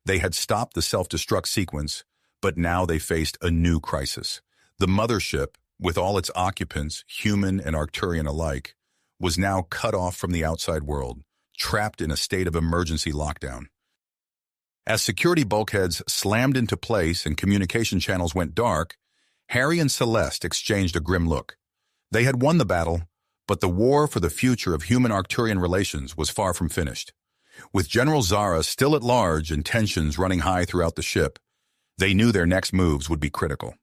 They had stopped the self-destruct sequence, but now they faced a new crisis. The mothership, with all its occupants, human and Arcturian alike, was now cut off from the outside world, trapped in a state of emergency lockdown. As security bulkheads slammed into place and communication channels went dark, Harry and Celeste exchanged a grim look. They had won the battle, but the war for the future of human-Arcturian relations was far from finished. With General Zara still at large and tensions running high throughout the ship, they knew their next moves would be critical.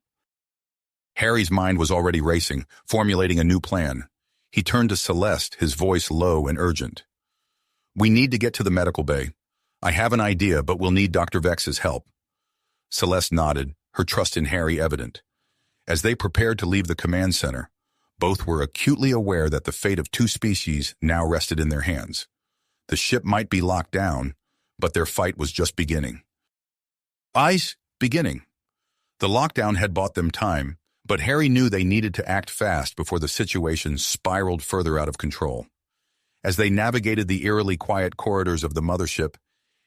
Harry's mind was already racing, formulating a new plan. He turned to Celeste, his voice low and urgent. "We need to get to the medical bay. I have an idea, but we'll need Dr. Vex's help." Celeste nodded, her trust in Harry evident. As they prepared to leave the command center, both were acutely aware that the fate of 2 species now rested in their hands. The ship might be locked down, but their fight was just beginning. Beginning. The lockdown had bought them time, but Harry knew they needed to act fast before the situation spiraled further out of control. As they navigated the eerily quiet corridors of the mothership,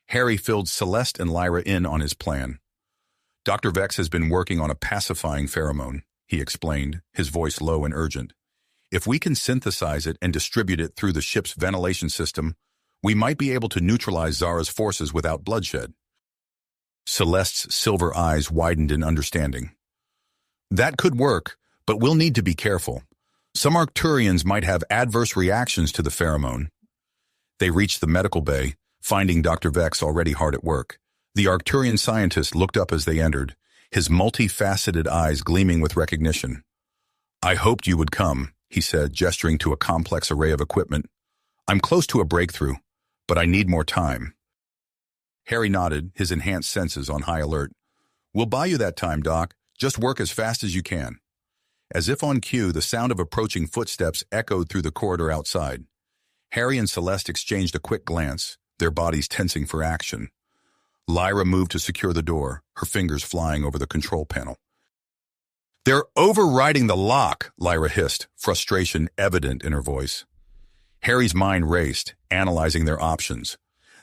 Harry filled Celeste and Lyra in on his plan. "Dr. Vex has been working on a pacifying pheromone," he explained, his voice low and urgent. "If we can synthesize it and distribute it through the ship's ventilation system, we might be able to neutralize Zara's forces without bloodshed." Celeste's silver eyes widened in understanding. "That could work, but we'll need to be careful. Some Arcturians might have adverse reactions to the pheromone." They reached the medical bay, finding Dr. Vex already hard at work. The Arcturian scientist looked up as they entered, his multifaceted eyes gleaming with recognition. "I hoped you would come," he said, gesturing to a complex array of equipment. "I'm close to a breakthrough, but I need more time." Harry nodded, his enhanced senses on high alert. "We'll buy you that time, Doc. Just work as fast as you can." As if on cue, the sound of approaching footsteps echoed through the corridor outside. Harry and Celeste exchanged a quick glance, their bodies tensing for action. Lyra moved to secure the door, her fingers flying over the control panel. "They're overriding the lock," Lyra hissed, frustration evident in her voice. Harry's mind raced, analyzing their options.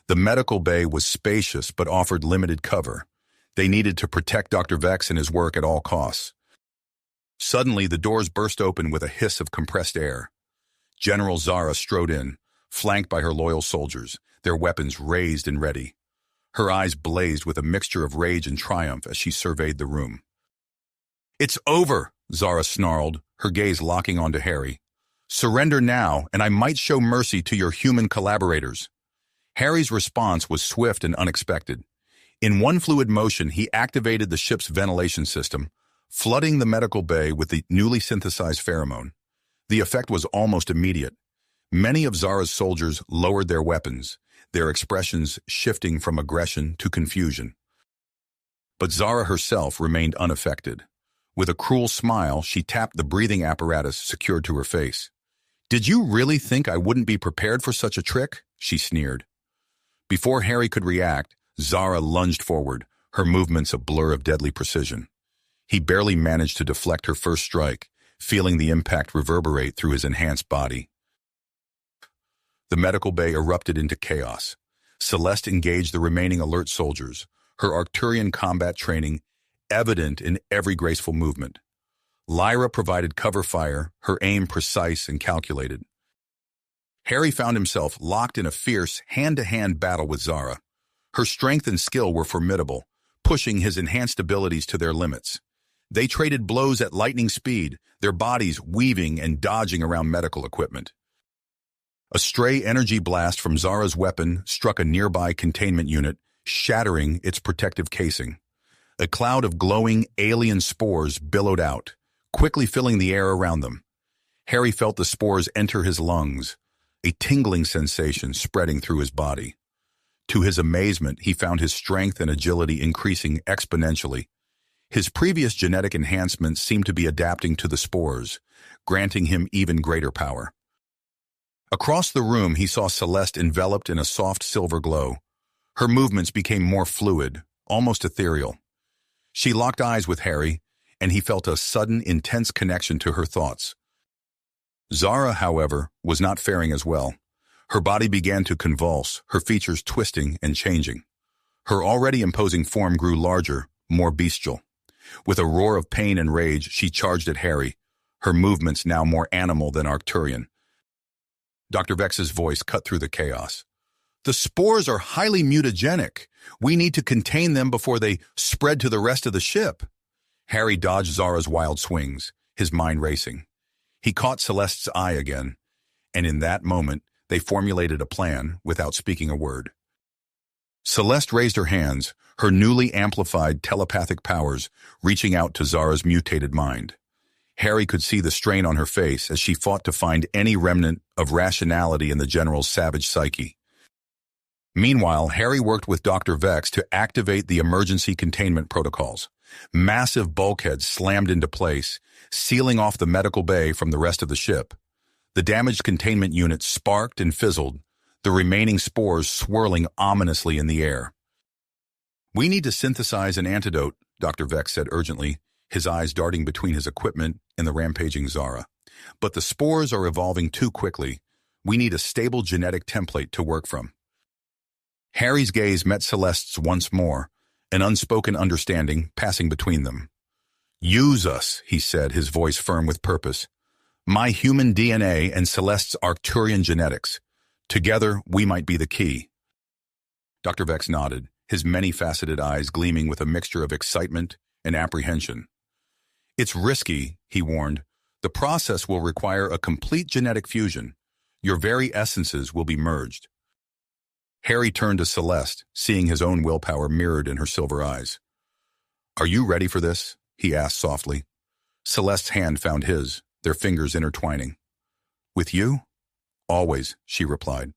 The medical bay was spacious but offered limited cover. They needed to protect Dr. Vex and his work at all costs. Suddenly, the doors burst open with a hiss of compressed air. General Zara strode in, flanked by her loyal soldiers, their weapons raised and ready. Her eyes blazed with a mixture of rage and triumph as she surveyed the room. "It's over," Zara snarled, her gaze locking onto Harry. "Surrender now, and I might show mercy to your human collaborators." Harry's response was swift and unexpected. In one fluid motion, he activated the ship's ventilation system, flooding the medical bay with the newly synthesized pheromone. The effect was almost immediate. Many of Zara's soldiers lowered their weapons, their expressions shifting from aggression to confusion. But Zara herself remained unaffected. With a cruel smile, she tapped the breathing apparatus secured to her face. Did you really think I wouldn't be prepared for such a trick? She sneered. Before Harry could react, Zara lunged forward, her movements a blur of deadly precision. He barely managed to deflect her first strike, feeling the impact reverberate through his enhanced body. The medical bay erupted into chaos. Celeste engaged the remaining alert soldiers, her Arcturian combat training evident in every graceful movement. Lyra provided cover fire, her aim precise and calculated. Harry found himself locked in a fierce, hand-to-hand battle with Zara. Her strength and skill were formidable, pushing his enhanced abilities to their limits. They traded blows at lightning speed, their bodies weaving and dodging around medical equipment. A stray energy blast from Zara's weapon struck a nearby containment unit, shattering its protective casing. A cloud of glowing alien spores billowed out, quickly filling the air around them. Harry felt the spores enter his lungs, a tingling sensation spreading through his body. To his amazement, he found his strength and agility increasing exponentially. His previous genetic enhancements seemed to be adapting to the spores, granting him even greater power. Across the room, he saw Celeste enveloped in a soft silver glow. Her movements became more fluid, almost ethereal. She locked eyes with Harry, and he felt a sudden, intense connection to her thoughts. Zara, however, was not faring as well. Her body began to convulse, her features twisting and changing. Her already imposing form grew larger, more bestial. With a roar of pain and rage, she charged at Harry, her movements now more animal than Arcturian. Dr. Vex's voice cut through the chaos. The spores are highly mutagenic. We need to contain them before they spread to the rest of the ship. Harry dodged Zara's wild swings, his mind racing. He caught Celeste's eye again, and in that moment, they formulated a plan without speaking a word. Celeste raised her hands, her newly amplified telepathic powers reaching out to Zara's mutated mind. Harry could see the strain on her face as she fought to find any remnant of rationality in the general's savage psyche. Meanwhile, Harry worked with Dr. Vex to activate the emergency containment protocols. Massive bulkheads slammed into place, sealing off the medical bay from the rest of the ship. The damaged containment unit sparked and fizzled, the remaining spores swirling ominously in the air. We need to synthesize an antidote, Dr. Vex said urgently, his eyes darting between his equipment and the rampaging Zara. But the spores are evolving too quickly. We need a stable genetic template to work from. Harry's gaze met Celeste's once more, an unspoken understanding passing between them. Use us, he said, his voice firm with purpose. My human DNA and Celeste's Arcturian genetics. Together, we might be the key. Dr. Vex nodded, his many-faceted eyes gleaming with a mixture of excitement and apprehension. It's risky, he warned. The process will require a complete genetic fusion. Your very essences will be merged. Harry turned to Celeste, seeing his own willpower mirrored in her silver eyes. Are you ready for this? He asked softly. Celeste's hand found his, their fingers intertwining. With you? Always, she replied.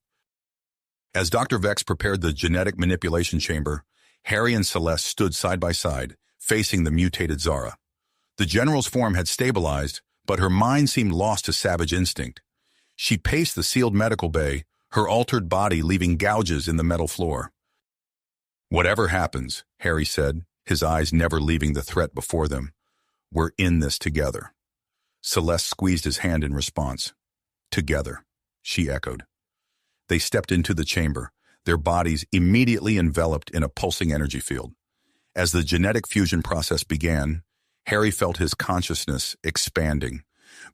As Dr. Vex prepared the genetic manipulation chamber, Harry and Celeste stood side by side, facing the mutated Zara. The general's form had stabilized, but her mind seemed lost to savage instinct. She paced the sealed medical bay, her altered body leaving gouges in the metal floor. Whatever happens, Harry said, his eyes never leaving the threat before them, we're in this together. Celeste squeezed his hand in response. Together, she echoed. They stepped into the chamber, their bodies immediately enveloped in a pulsing energy field. As the genetic fusion process began, Harry felt his consciousness expanding,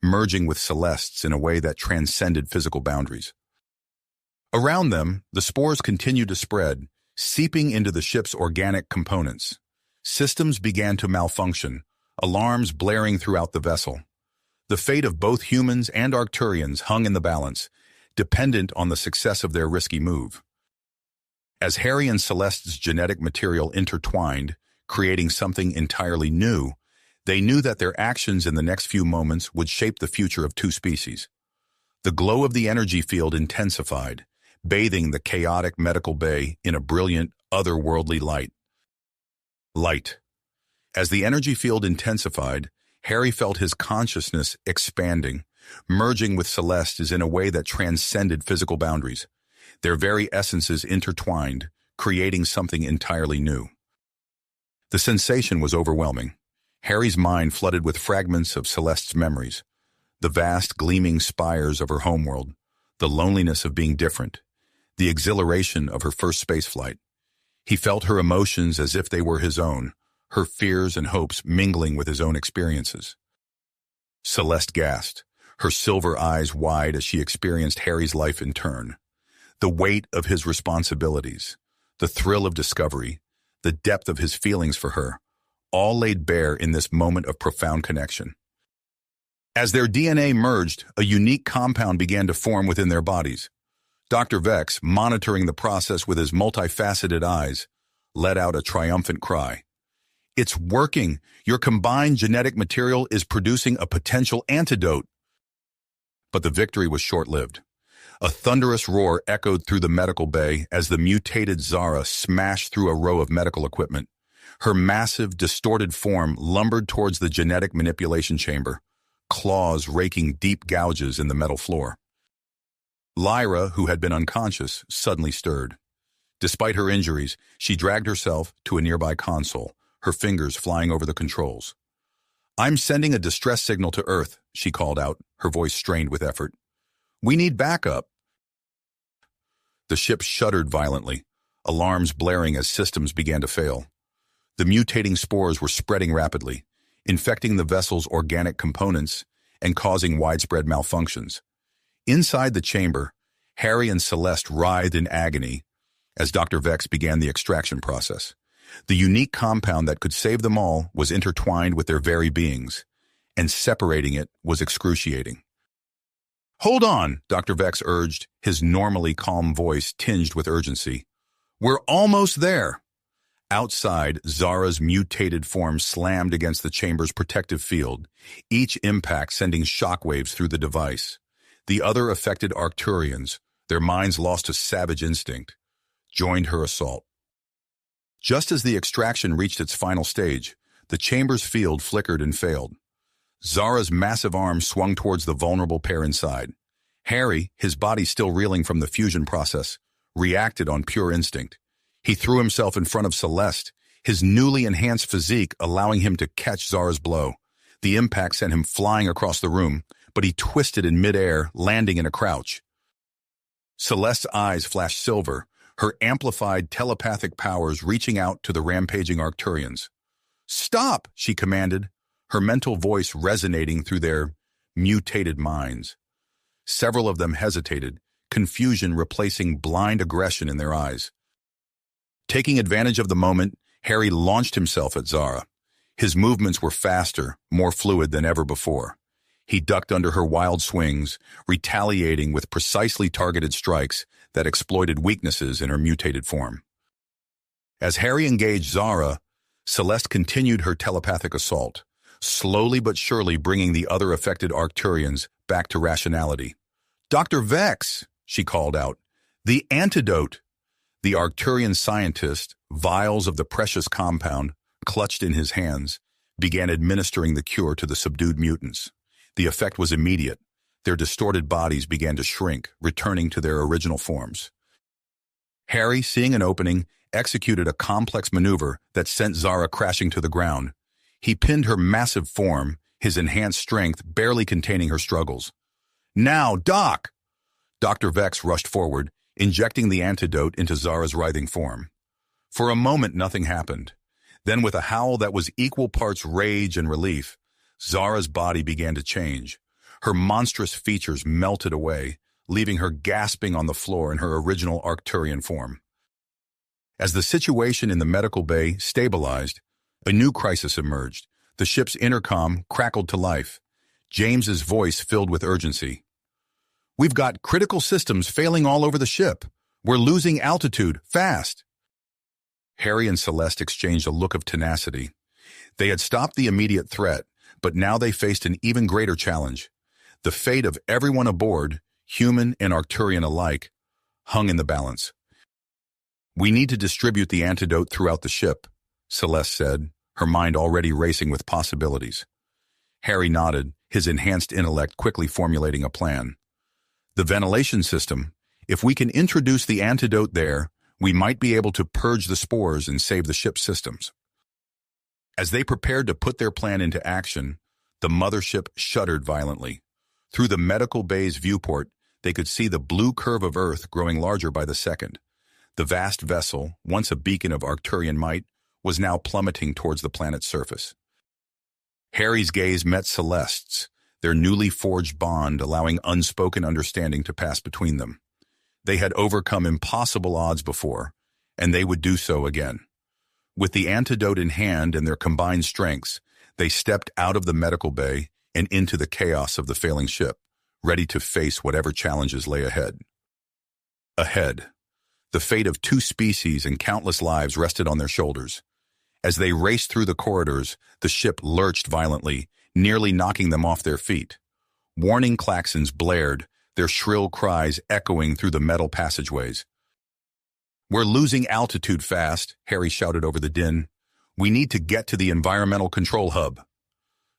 merging with Celeste's in a way that transcended physical boundaries. Around them, the spores continued to spread, seeping into the ship's organic components. Systems began to malfunction, alarms blaring throughout the vessel. The fate of both humans and Arcturians hung in the balance, dependent on the success of their risky move. As Harry and Celeste's genetic material intertwined, creating something entirely new, they knew that their actions in the next few moments would shape the future of two species. The glow of the energy field intensified, bathing the chaotic medical bay in a brilliant, otherworldly light. Light. As the energy field intensified, Harry felt his consciousness expanding, Merging with Celeste is in a way that transcended physical boundaries. Their very essences intertwined, creating something entirely new. The sensation was overwhelming. Harry's mind flooded with fragments of Celeste's memories, the vast, gleaming spires of her homeworld, the loneliness of being different, the exhilaration of her first spaceflight. He felt her emotions as if they were his own, her fears and hopes mingling with his own experiences. Celeste gasped, her silver eyes wide as she experienced Harry's life in turn. The weight of his responsibilities, the thrill of discovery, the depth of his feelings for her, all laid bare in this moment of profound connection. As their DNA merged, a unique compound began to form within their bodies. Dr. Vex, monitoring the process with his multifaceted eyes, let out a triumphant cry. "It's working! Your combined genetic material is producing a potential antidote!" But the victory was short-lived. A thunderous roar echoed through the medical bay as the mutated Zara smashed through a row of medical equipment. Her massive, distorted form lumbered towards the genetic manipulation chamber, claws raking deep gouges in the metal floor. Lyra, who had been unconscious, suddenly stirred. Despite her injuries, she dragged herself to a nearby console, her fingers flying over the controls. "I'm sending a distress signal to Earth," she called out, her voice strained with effort. "We need backup." The ship shuddered violently, alarms blaring as systems began to fail. The mutating spores were spreading rapidly, infecting the vessel's organic components and causing widespread malfunctions. Inside the chamber, Harry and Celeste writhed in agony as Dr. Vex began the extraction process. The unique compound that could save them all was intertwined with their very beings, and separating it was excruciating. "Hold on," Dr. Vex urged, his normally calm voice tinged with urgency. "We're almost there." Outside, Zara's mutated form slammed against the chamber's protective field, each impact sending shockwaves through the device. The other affected Arcturians, their minds lost to savage instinct, joined her assault. Just as the extraction reached its final stage, the chamber's field flickered and failed. Zara's massive arm swung towards the vulnerable pair inside. Harry, his body still reeling from the fusion process, reacted on pure instinct. He threw himself in front of Celeste, his newly enhanced physique allowing him to catch Zara's blow. The impact sent him flying across the room, but he twisted in midair, landing in a crouch. Celeste's eyes flashed silver, her amplified telepathic powers reaching out to the rampaging Arcturians. "Stop!" she commanded, her mental voice resonating through their mutated minds. Several of them hesitated, confusion replacing blind aggression in their eyes. Taking advantage of the moment, Harry launched himself at Zara. His movements were faster, more fluid than ever before. He ducked under her wild swings, retaliating with precisely targeted strikes that exploited weaknesses in her mutated form. As Harry engaged Zara, Celeste continued her telepathic assault, slowly but surely bringing the other affected Arcturians back to rationality. "Dr. Vex," she called out, "the antidote." The Arcturian scientist, vials of the precious compound, clutched in his hands, began administering the cure to the subdued mutants. The effect was immediate. Their distorted bodies began to shrink, returning to their original forms. Harry, seeing an opening, executed a complex maneuver that sent Zara crashing to the ground. He pinned her massive form, his enhanced strength barely containing her struggles. "Now, Doc!" Dr. Vex rushed forward, injecting the antidote into Zara's writhing form. For a moment, nothing happened. Then, with a howl that was equal parts rage and relief, Zara's body began to change. Her monstrous features melted away, leaving her gasping on the floor in her original Arcturian form. As the situation in the medical bay stabilized, a new crisis emerged. The ship's intercom crackled to life. James's voice filled with urgency. "We've got critical systems failing all over the ship. We're losing altitude, fast." Harry and Celeste exchanged a look of tenacity. They had stopped the immediate threat, but now they faced an even greater challenge. The fate of everyone aboard, human and Arcturian alike, hung in the balance. "We need to distribute the antidote throughout the ship," Celeste said, her mind already racing with possibilities. Harry nodded, his enhanced intellect quickly formulating a plan. The ventilation system. If we can introduce the antidote there, we might be able to purge the spores and save the ship's systems. As they prepared to put their plan into action, the mothership shuddered violently. Through the medical bay's viewport, they could see the blue curve of Earth growing larger by the second. The vast vessel, once a beacon of Arcturian might, was now plummeting towards the planet's surface. Harry's gaze met Celeste's, their newly forged bond allowing unspoken understanding to pass between them. They had overcome impossible odds before, and they would do so again. With the antidote in hand and their combined strengths, they stepped out of the medical bay and into the chaos of the failing ship, ready to face whatever challenges lay ahead. Ahead, the fate of 2 species and countless lives rested on their shoulders. As they raced through the corridors, the ship lurched violently, nearly knocking them off their feet. Warning klaxons blared, their shrill cries echoing through the metal passageways. "We're losing altitude fast," Harry shouted over the din. "We need to get to the environmental control hub."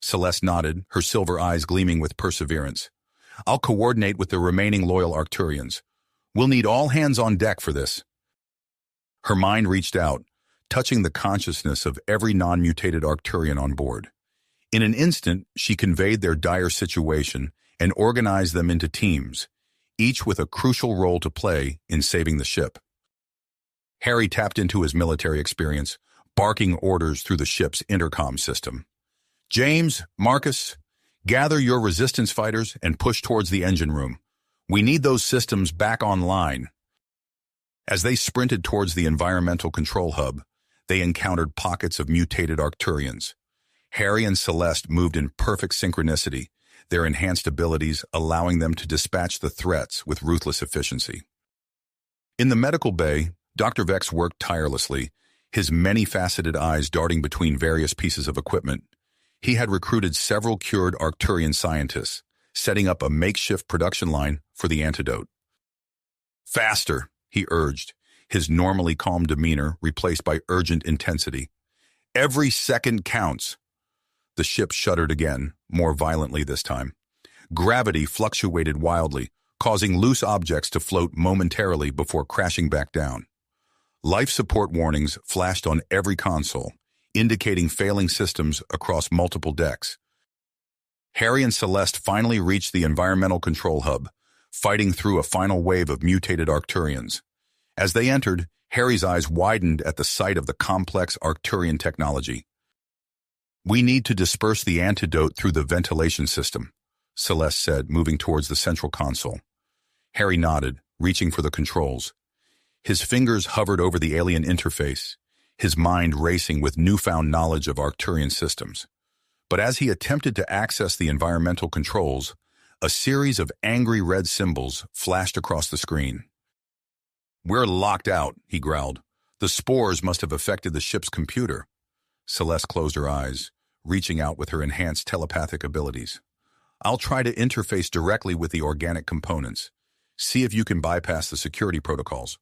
Celeste nodded, her silver eyes gleaming with perseverance. "I'll coordinate with the remaining loyal Arcturians. We'll need all hands on deck for this." Her mind reached out, touching the consciousness of every non-mutated Arcturian on board. In an instant, she conveyed their dire situation and organized them into teams, each with a crucial role to play in saving the ship. Harry tapped into his military experience, barking orders through the ship's intercom system. "James, Marcus, gather your resistance fighters and push towards the engine room. We need those systems back online." As they sprinted towards the environmental control hub, they encountered pockets of mutated Arcturians. Harry and Celeste moved in perfect synchronicity, their enhanced abilities allowing them to dispatch the threats with ruthless efficiency. In the medical bay, Dr. Vex worked tirelessly, his many-faceted eyes darting between various pieces of equipment. He had recruited several cured Arcturian scientists, setting up a makeshift production line for the antidote. "Faster," he urged, his normally calm demeanor replaced by urgent intensity. "Every second counts." The ship shuddered again, more violently this time. Gravity fluctuated wildly, causing loose objects to float momentarily before crashing back down. Life support warnings flashed on every console, indicating failing systems across multiple decks. Harry and Celeste finally reached the environmental control hub, fighting through a final wave of mutated Arcturians. As they entered, Harry's eyes widened at the sight of the complex Arcturian technology. "We need to disperse the antidote through the ventilation system," Celeste said, moving towards the central console. Harry nodded, reaching for the controls. His fingers hovered over the alien interface, his mind racing with newfound knowledge of Arcturian systems. But as he attempted to access the environmental controls, a series of angry red symbols flashed across the screen. "We're locked out," he growled. "The spores must have affected the ship's computer." Celeste closed her eyes, reaching out with her enhanced telepathic abilities. "I'll try to interface directly with the organic components. See if you can bypass the security protocols."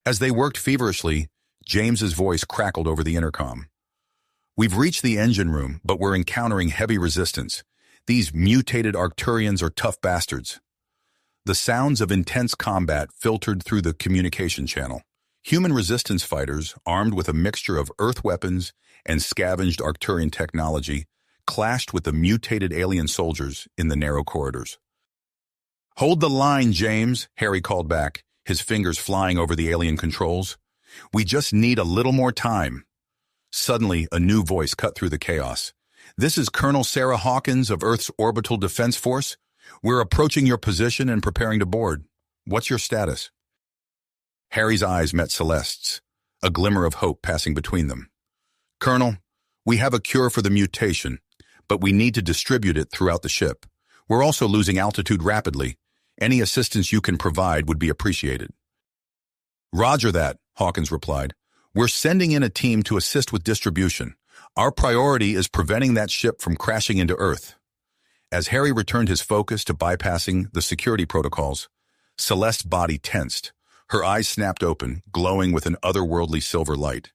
As they worked feverishly, James's voice crackled over the intercom. "We've reached the engine room, but we're encountering heavy resistance. These mutated Arcturians are tough bastards." The sounds of intense combat filtered through the communication channel. Human resistance fighters, armed with a mixture of Earth weapons and scavenged Arcturian technology, clashed with the mutated alien soldiers in the narrow corridors. "Hold the line, James," Harry called back, his fingers flying over the alien controls. "We just need a little more time." Suddenly, a new voice cut through the chaos. "This is Colonel Sarah Hawkins of Earth's Orbital Defense Force. We're approaching your position and preparing to board. What's your status?" Harry's eyes met Celeste's, a glimmer of hope passing between them. "Colonel, we have a cure for the mutation, but we need to distribute it throughout the ship. We're also losing altitude rapidly. Any assistance you can provide would be appreciated." "Roger that," Hawkins replied. "We're sending in a team to assist with distribution. Our priority is preventing that ship from crashing into Earth." As Harry returned his focus to bypassing the security protocols, Celeste's body tensed. Her eyes snapped open, glowing with an otherworldly silver light.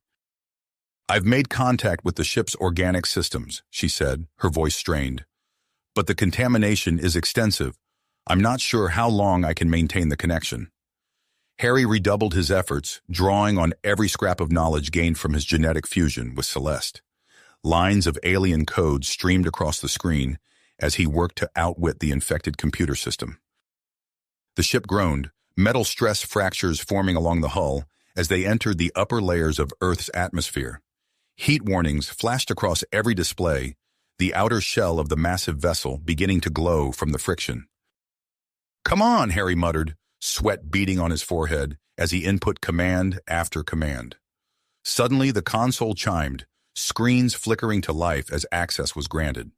"I've made contact with the ship's organic systems," she said, her voice strained. but the contamination is extensive. I'm not sure how long I can maintain the connection. Harry redoubled his efforts, drawing on every scrap of knowledge gained from his genetic fusion with Celeste. Lines of alien code streamed across the screen as he worked to outwit the infected computer system. The ship groaned, metal stress fractures forming along the hull as they entered the upper layers of Earth's atmosphere. Heat warnings flashed across every display, the outer shell of the massive vessel beginning to glow from the friction. "Come on," Harry muttered, sweat beading on his forehead as he input command after command. Suddenly, the console chimed, screens flickering to life as access was granted.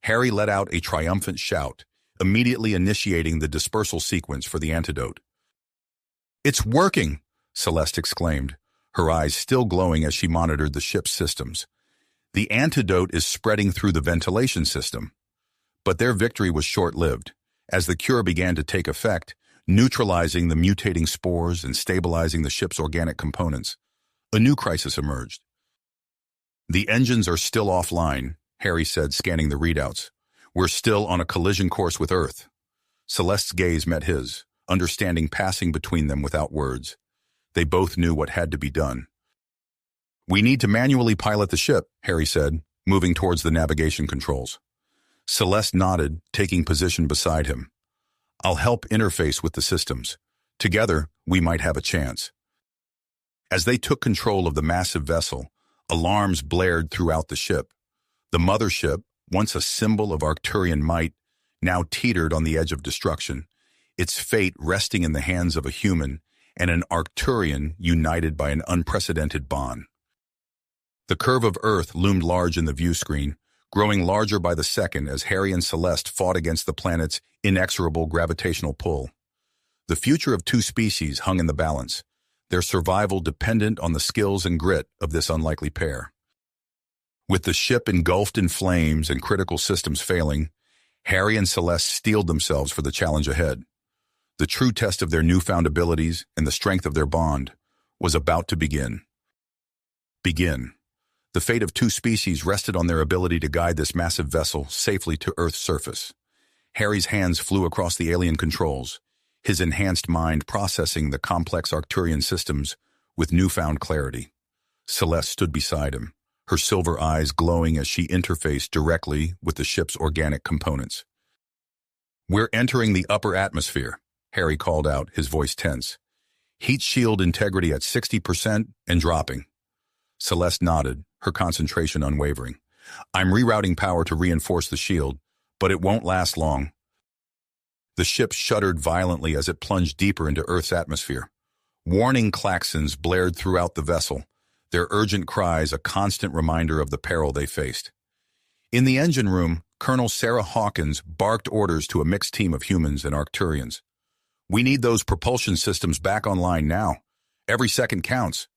Harry let out a triumphant shout, immediately initiating the dispersal sequence for the antidote. "It's working!" Celeste exclaimed, her eyes still glowing as she monitored the ship's systems. "The antidote is spreading through the ventilation system." But their victory was short-lived. As the cure began to take effect, neutralizing the mutating spores and stabilizing the ship's organic components, a new crisis emerged. "The engines are still offline," Harry said, scanning the readouts. "We're still on a collision course with Earth." Celeste's gaze met his, understanding passing between them without words. They both knew what had to be done. "We need to manually pilot the ship," Harry said, moving towards the navigation controls. Celeste nodded, taking position beside him. "I'll help interface with the systems. Together, we might have a chance." As they took control of the massive vessel, alarms blared throughout the ship. The mothership, once a symbol of Arcturian might, now teetered on the edge of destruction, its fate resting in the hands of a human and an Arcturian united by an unprecedented bond. The curve of Earth loomed large in the view screen, growing larger by the second as Harry and Celeste fought against the planet's inexorable gravitational pull. The future of two species hung in the balance, their survival dependent on the skills and grit of this unlikely pair. With the ship engulfed in flames and critical systems failing, Harry and Celeste steeled themselves for the challenge ahead. The true test of their newfound abilities and the strength of their bond was about to begin. The fate of two species rested on their ability to guide this massive vessel safely to Earth's surface. Harry's hands flew across the alien controls, his enhanced mind processing the complex Arcturian systems with newfound clarity. Celeste stood beside him, her silver eyes glowing as she interfaced directly with the ship's organic components. "We're entering the upper atmosphere," Harry called out, his voice tense. "Heat shield integrity at 60% and dropping." Celeste nodded, her concentration unwavering. "I'm rerouting power to reinforce the shield, but it won't last long." The ship shuddered violently as it plunged deeper into Earth's atmosphere. Warning klaxons blared throughout the vessel, their urgent cries a constant reminder of the peril they faced. In the engine room, Colonel Sarah Hawkins barked orders to a mixed team of humans and Arcturians. "We need those propulsion systems back online now. Every second counts."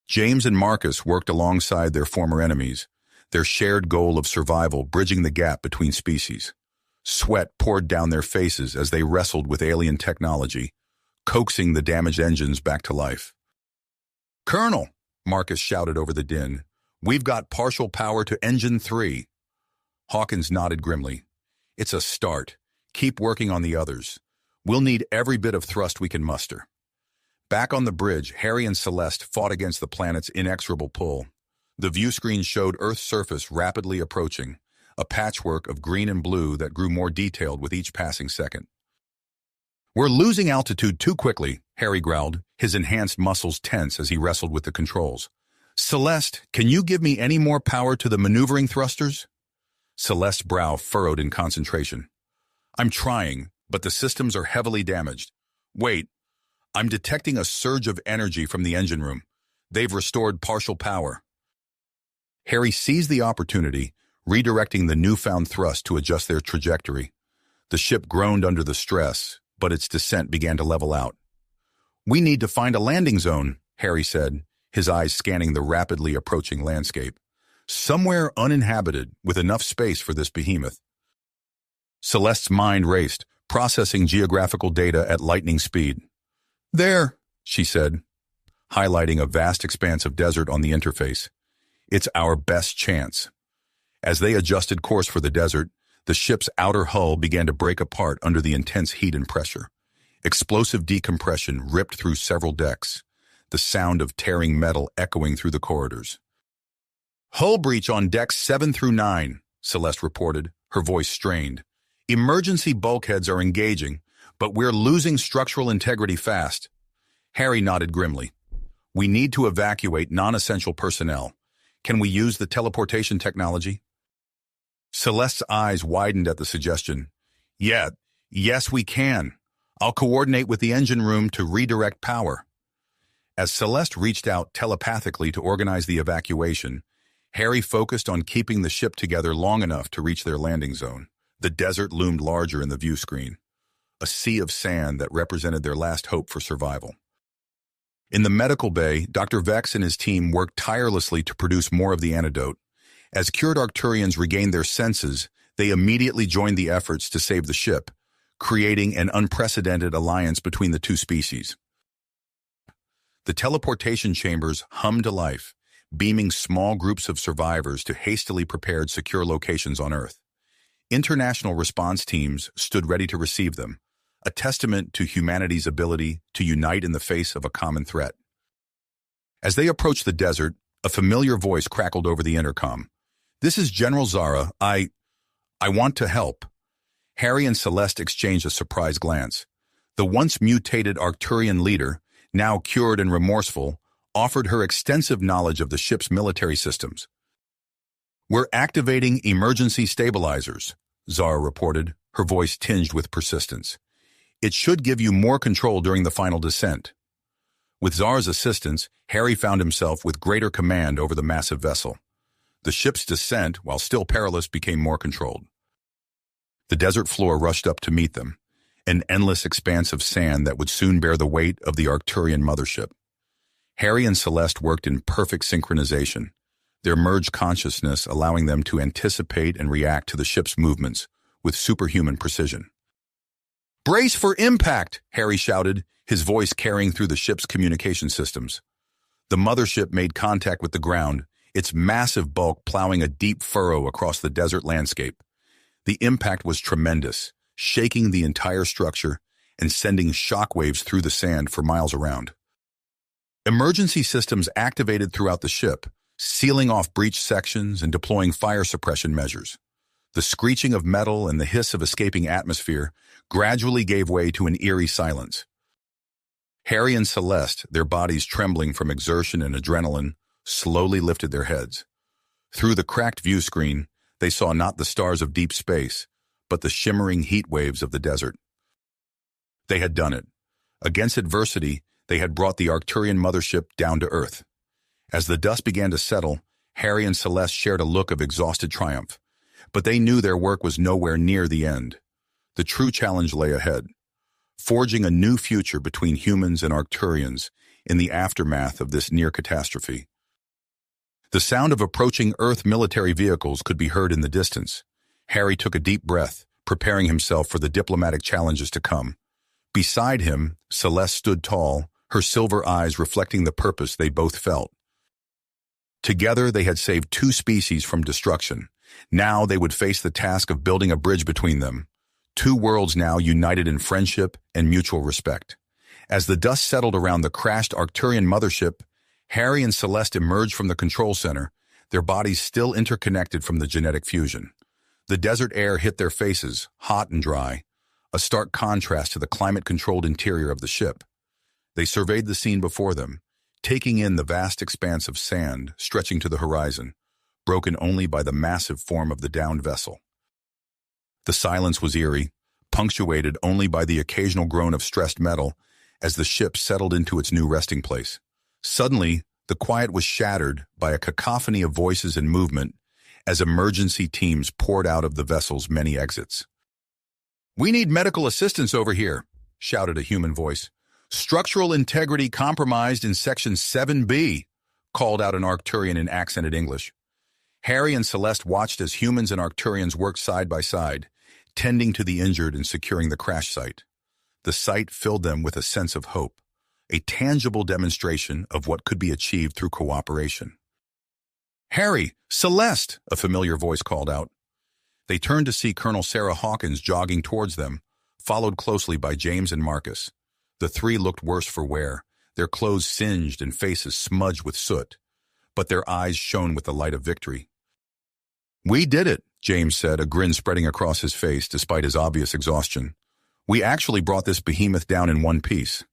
James and Marcus worked alongside their former enemies, their shared goal of survival bridging the gap between species. Sweat poured down their faces as they wrestled with alien technology, coaxing the damaged engines back to life. "Colonel," Marcus shouted over the din, "we've got partial power to Engine 3. Hawkins nodded grimly. "It's a start. Keep working on the others. We'll need every bit of thrust we can muster." Back on the bridge, Harry and Celeste fought against the planet's inexorable pull. The view screen showed Earth's surface rapidly approaching, a patchwork of green and blue that grew more detailed with each passing second. "We're losing altitude too quickly," Harry growled, his enhanced muscles tense as he wrestled with the controls. "Celeste, can you give me any more power to the maneuvering thrusters?" Celeste's brow furrowed in concentration. "I'm trying, but the systems are heavily damaged. Wait, I'm detecting a surge of energy from the engine room. They've restored partial power." Harry seized the opportunity, redirecting the newfound thrust to adjust their trajectory. The ship groaned under the stress, but its descent began to level out. "We need to find a landing zone," Harry said, his eyes scanning the rapidly approaching landscape. "Somewhere uninhabited, with enough space for this behemoth." Celeste's mind raced, processing geographical data at lightning speed. "There," she said, highlighting a vast expanse of desert on the interface. "It's our best chance." As they adjusted course for the desert, The ship's outer hull began to break apart under the intense heat and pressure. Explosive decompression ripped through several decks, the sound of tearing metal echoing through the corridors. "Hull breach on decks 7 through 9, Celeste reported, her voice strained. "Emergency bulkheads are engaging, but we're losing structural integrity fast." Harry nodded grimly. "We need to evacuate non-essential personnel. Can we use the teleportation technology?" Celeste's eyes widened at the suggestion. Yes, we can. I'll coordinate with the engine room to redirect power." As Celeste reached out telepathically to organize the evacuation, Harry focused on keeping the ship together long enough to reach their landing zone. The desert loomed larger in the view screen, a sea of sand that represented their last hope for survival. In the medical bay, Dr. Vex and his team worked tirelessly to produce more of the antidote. As cured Arcturians regained their senses, they immediately joined the efforts to save the ship, creating an unprecedented alliance between the two species. The teleportation chambers hummed to life, beaming small groups of survivors to hastily prepared secure locations on Earth. International response teams stood ready to receive them, a testament to humanity's ability to unite in the face of a common threat. As they approached the desert, a familiar voice crackled over the intercom. "This is General Zara. I want to help." Harry and Celeste exchanged a surprised glance. The once mutated Arcturian leader, now cured and remorseful, offered her extensive knowledge of the ship's military systems. "We're activating emergency stabilizers," Zara reported, her voice tinged with persistence. "It should give you more control during the final descent." With Zara's assistance, Harry found himself with greater command over the massive vessel. The ship's descent, while still perilous, became more controlled. The desert floor rushed up to meet them, an endless expanse of sand that would soon bear the weight of the Arcturian mothership. Harry and Celeste worked in perfect synchronization, their merged consciousness allowing them to anticipate and react to the ship's movements with superhuman precision. "Brace for impact!" Harry shouted, his voice carrying through the ship's communication systems. The mothership made contact with the ground, its massive bulk plowing a deep furrow across the desert landscape. The impact was tremendous, shaking the entire structure and sending shockwaves through the sand for miles around. Emergency systems activated throughout the ship, sealing off breach sections and deploying fire suppression measures. The screeching of metal and the hiss of escaping atmosphere gradually gave way to an eerie silence. Harry and Celeste, their bodies trembling from exertion and adrenaline, slowly lifted their heads. Through the cracked view screen, they saw not the stars of deep space, but the shimmering heat waves of the desert. They had done it. Against adversity, they had brought the Arcturian mothership down to Earth. As the dust began to settle, Harry and Celeste shared a look of exhausted triumph. But they knew their work was nowhere near the end. The true challenge lay ahead, forging a new future between humans and Arcturians in the aftermath of this near catastrophe. The sound of approaching Earth military vehicles could be heard in the distance. Harry took a deep breath, preparing himself for the diplomatic challenges to come. Beside him, Celeste stood tall, her silver eyes reflecting the purpose they both felt. Together, they had saved two species from destruction. Now they would face the task of building a bridge between them. Two worlds now united in friendship and mutual respect. As the dust settled around the crashed Arcturian mothership, Harry and Celeste emerged from the control center, their bodies still interconnected from the genetic fusion. The desert air hit their faces, hot and dry, a stark contrast to the climate-controlled interior of the ship. They surveyed the scene before them, taking in the vast expanse of sand stretching to the horizon, broken only by the massive form of the downed vessel. The silence was eerie, punctuated only by the occasional groan of stressed metal as the ship settled into its new resting place. Suddenly, the quiet was shattered by a cacophony of voices and movement as emergency teams poured out of the vessel's many exits. "We need medical assistance over here," shouted a human voice. "Structural integrity compromised in Section 7B, called out an Arcturian in accented English. Harry and Celeste watched as humans and Arcturians worked side by side, tending to the injured and securing the crash site. The sight filled them with a sense of hope, a tangible demonstration of what could be achieved through cooperation. "Harry! Celeste!" a familiar voice called out. They turned to see Colonel Sarah Hawkins jogging towards them, followed closely by James and Marcus. The three looked worse for wear, their clothes singed and faces smudged with soot, but their eyes shone with the light of victory. "We did it," James said, a grin spreading across his face despite his obvious exhaustion. "We actually brought this behemoth down in one piece."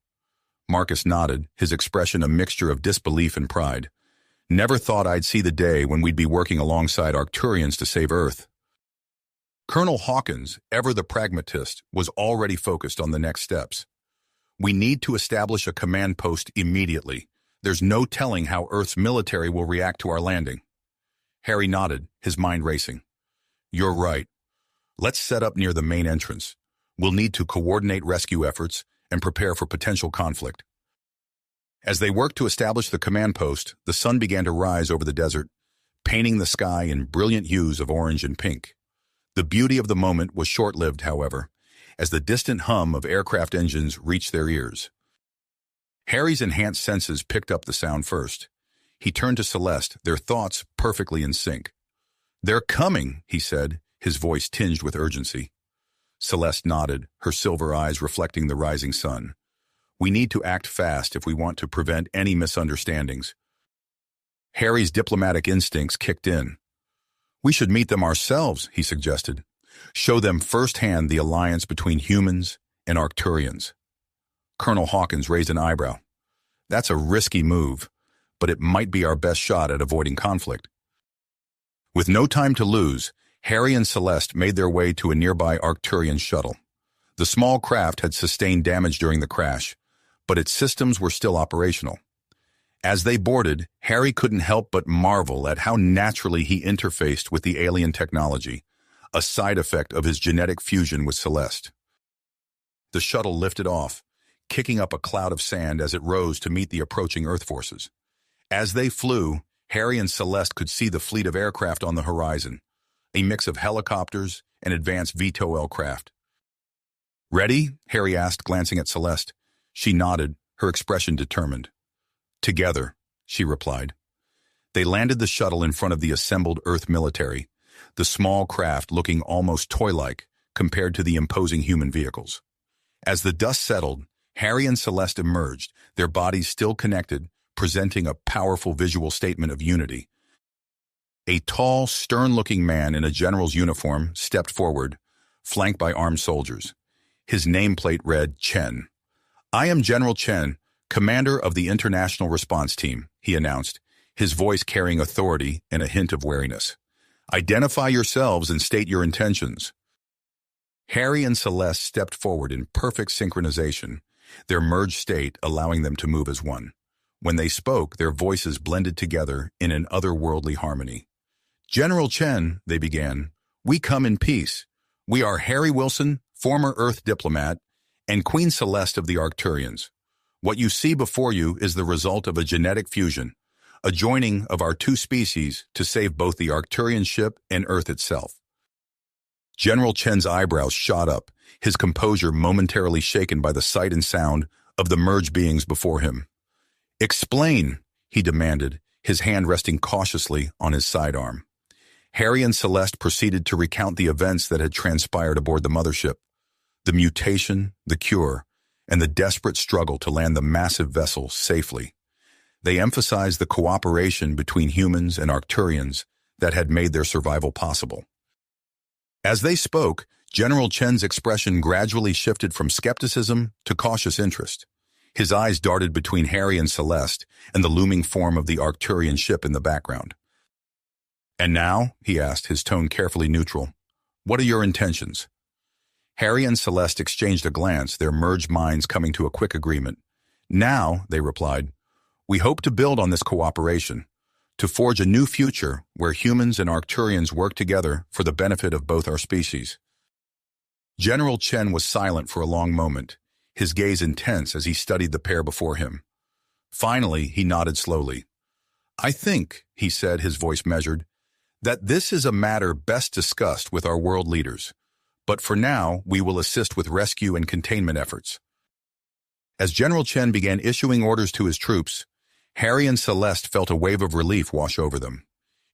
Marcus nodded, his expression a mixture of disbelief and pride. "Never thought I'd see the day when we'd be working alongside Arcturians to save Earth." Colonel Hawkins, ever the pragmatist, was already focused on the next steps. "We need to establish a command post immediately. There's no telling how Earth's military will react to our landing." Harry nodded, his mind racing. "You're right. Let's set up near the main entrance. We'll need to coordinate rescue efforts and prepare for potential conflict." As they worked to establish the command post, the sun began to rise over the desert, painting the sky in brilliant hues of orange and pink. The beauty of the moment was short-lived, however, as the distant hum of aircraft engines reached their ears. Harry's enhanced senses picked up the sound first. He turned to Celeste, their thoughts perfectly in sync. "They're coming," he said, his voice tinged with urgency. Celeste nodded, her silver eyes reflecting the rising sun. "We need to act fast if we want to prevent any misunderstandings." Harry's diplomatic instincts kicked in. "We should meet them ourselves," he suggested. "Show them firsthand the alliance between humans and Arcturians." Colonel Hawkins raised an eyebrow. "That's a risky move, but it might be our best shot at avoiding conflict." With no time to lose, Harry and Celeste made their way to a nearby Arcturian shuttle. The small craft had sustained damage during the crash, but its systems were still operational. As they boarded, Harry couldn't help but marvel at how naturally he interfaced with the alien technology, a side effect of his genetic fusion with Celeste. The shuttle lifted off, kicking up a cloud of sand as it rose to meet the approaching Earth forces. As they flew, Harry and Celeste could see the fleet of aircraft on the horizon, a mix of helicopters and advanced VTOL craft. "Ready?" Harry asked, glancing at Celeste. She nodded, her expression determined. "Together," she replied. They landed the shuttle in front of the assembled Earth military, the small craft looking almost toy-like compared to the imposing human vehicles. As the dust settled, Harry and Celeste emerged, their bodies still connected, presenting a powerful visual statement of unity. A tall, stern-looking man in a general's uniform stepped forward, flanked by armed soldiers. His nameplate read Chen. "I am General Chen, Commander of the International Response Team," he announced, his voice carrying authority and a hint of wariness. "Identify yourselves and state your intentions." Harry and Celeste stepped forward in perfect synchronization, their merged state allowing them to move as one. When they spoke, their voices blended together in an otherworldly harmony. "General Chen," they began, "we come in peace. We are Harry Wilson, former Earth diplomat, and Queen Celeste of the Arcturians. What you see before you is the result of a genetic fusion, a joining of our two species to save both the Arcturian ship and Earth itself." General Chen's eyebrows shot up, his composure momentarily shaken by the sight and sound of the merged beings before him. "Explain," he demanded, his hand resting cautiously on his sidearm. Harry and Celeste proceeded to recount the events that had transpired aboard the mothership, the mutation, the cure, and the desperate struggle to land the massive vessel safely. They emphasized the cooperation between humans and Arcturians that had made their survival possible. As they spoke, General Chen's expression gradually shifted from skepticism to cautious interest. His eyes darted between Harry and Celeste and the looming form of the Arcturian ship in the background. "And now," he asked, his tone carefully neutral, "what are your intentions?" Harry and Celeste exchanged a glance, their merged minds coming to a quick agreement. "Now," they replied, "we hope to build on this cooperation, to forge a new future where humans and Arcturians work together for the benefit of both our species." General Chen was silent for a long moment, his gaze intense as he studied the pair before him. Finally, he nodded slowly. "I think," he said, his voice measured, "that this is a matter best discussed with our world leaders. But for now, we will assist with rescue and containment efforts." As General Chen began issuing orders to his troops, Harry and Celeste felt a wave of relief wash over them.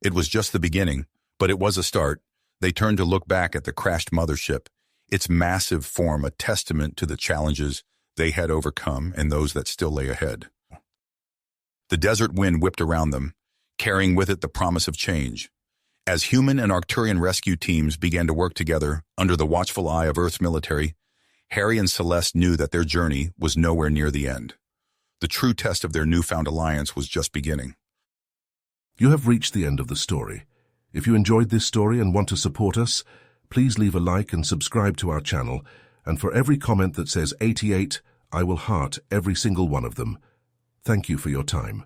It was just the beginning, but it was a start. They turned to look back at the crashed mothership, its massive form a testament to the challenges they had overcome and those that still lay ahead. The desert wind whipped around them, carrying with it the promise of change. As human and Arcturian rescue teams began to work together under the watchful eye of Earth's military, Harry and Celeste knew that their journey was nowhere near the end. The true test of their newfound alliance was just beginning. You have reached the end of the story. If you enjoyed this story and want to support us, please leave a like and subscribe to our channel, and for every comment that says 88, I will heart every single one of them. Thank you for your time.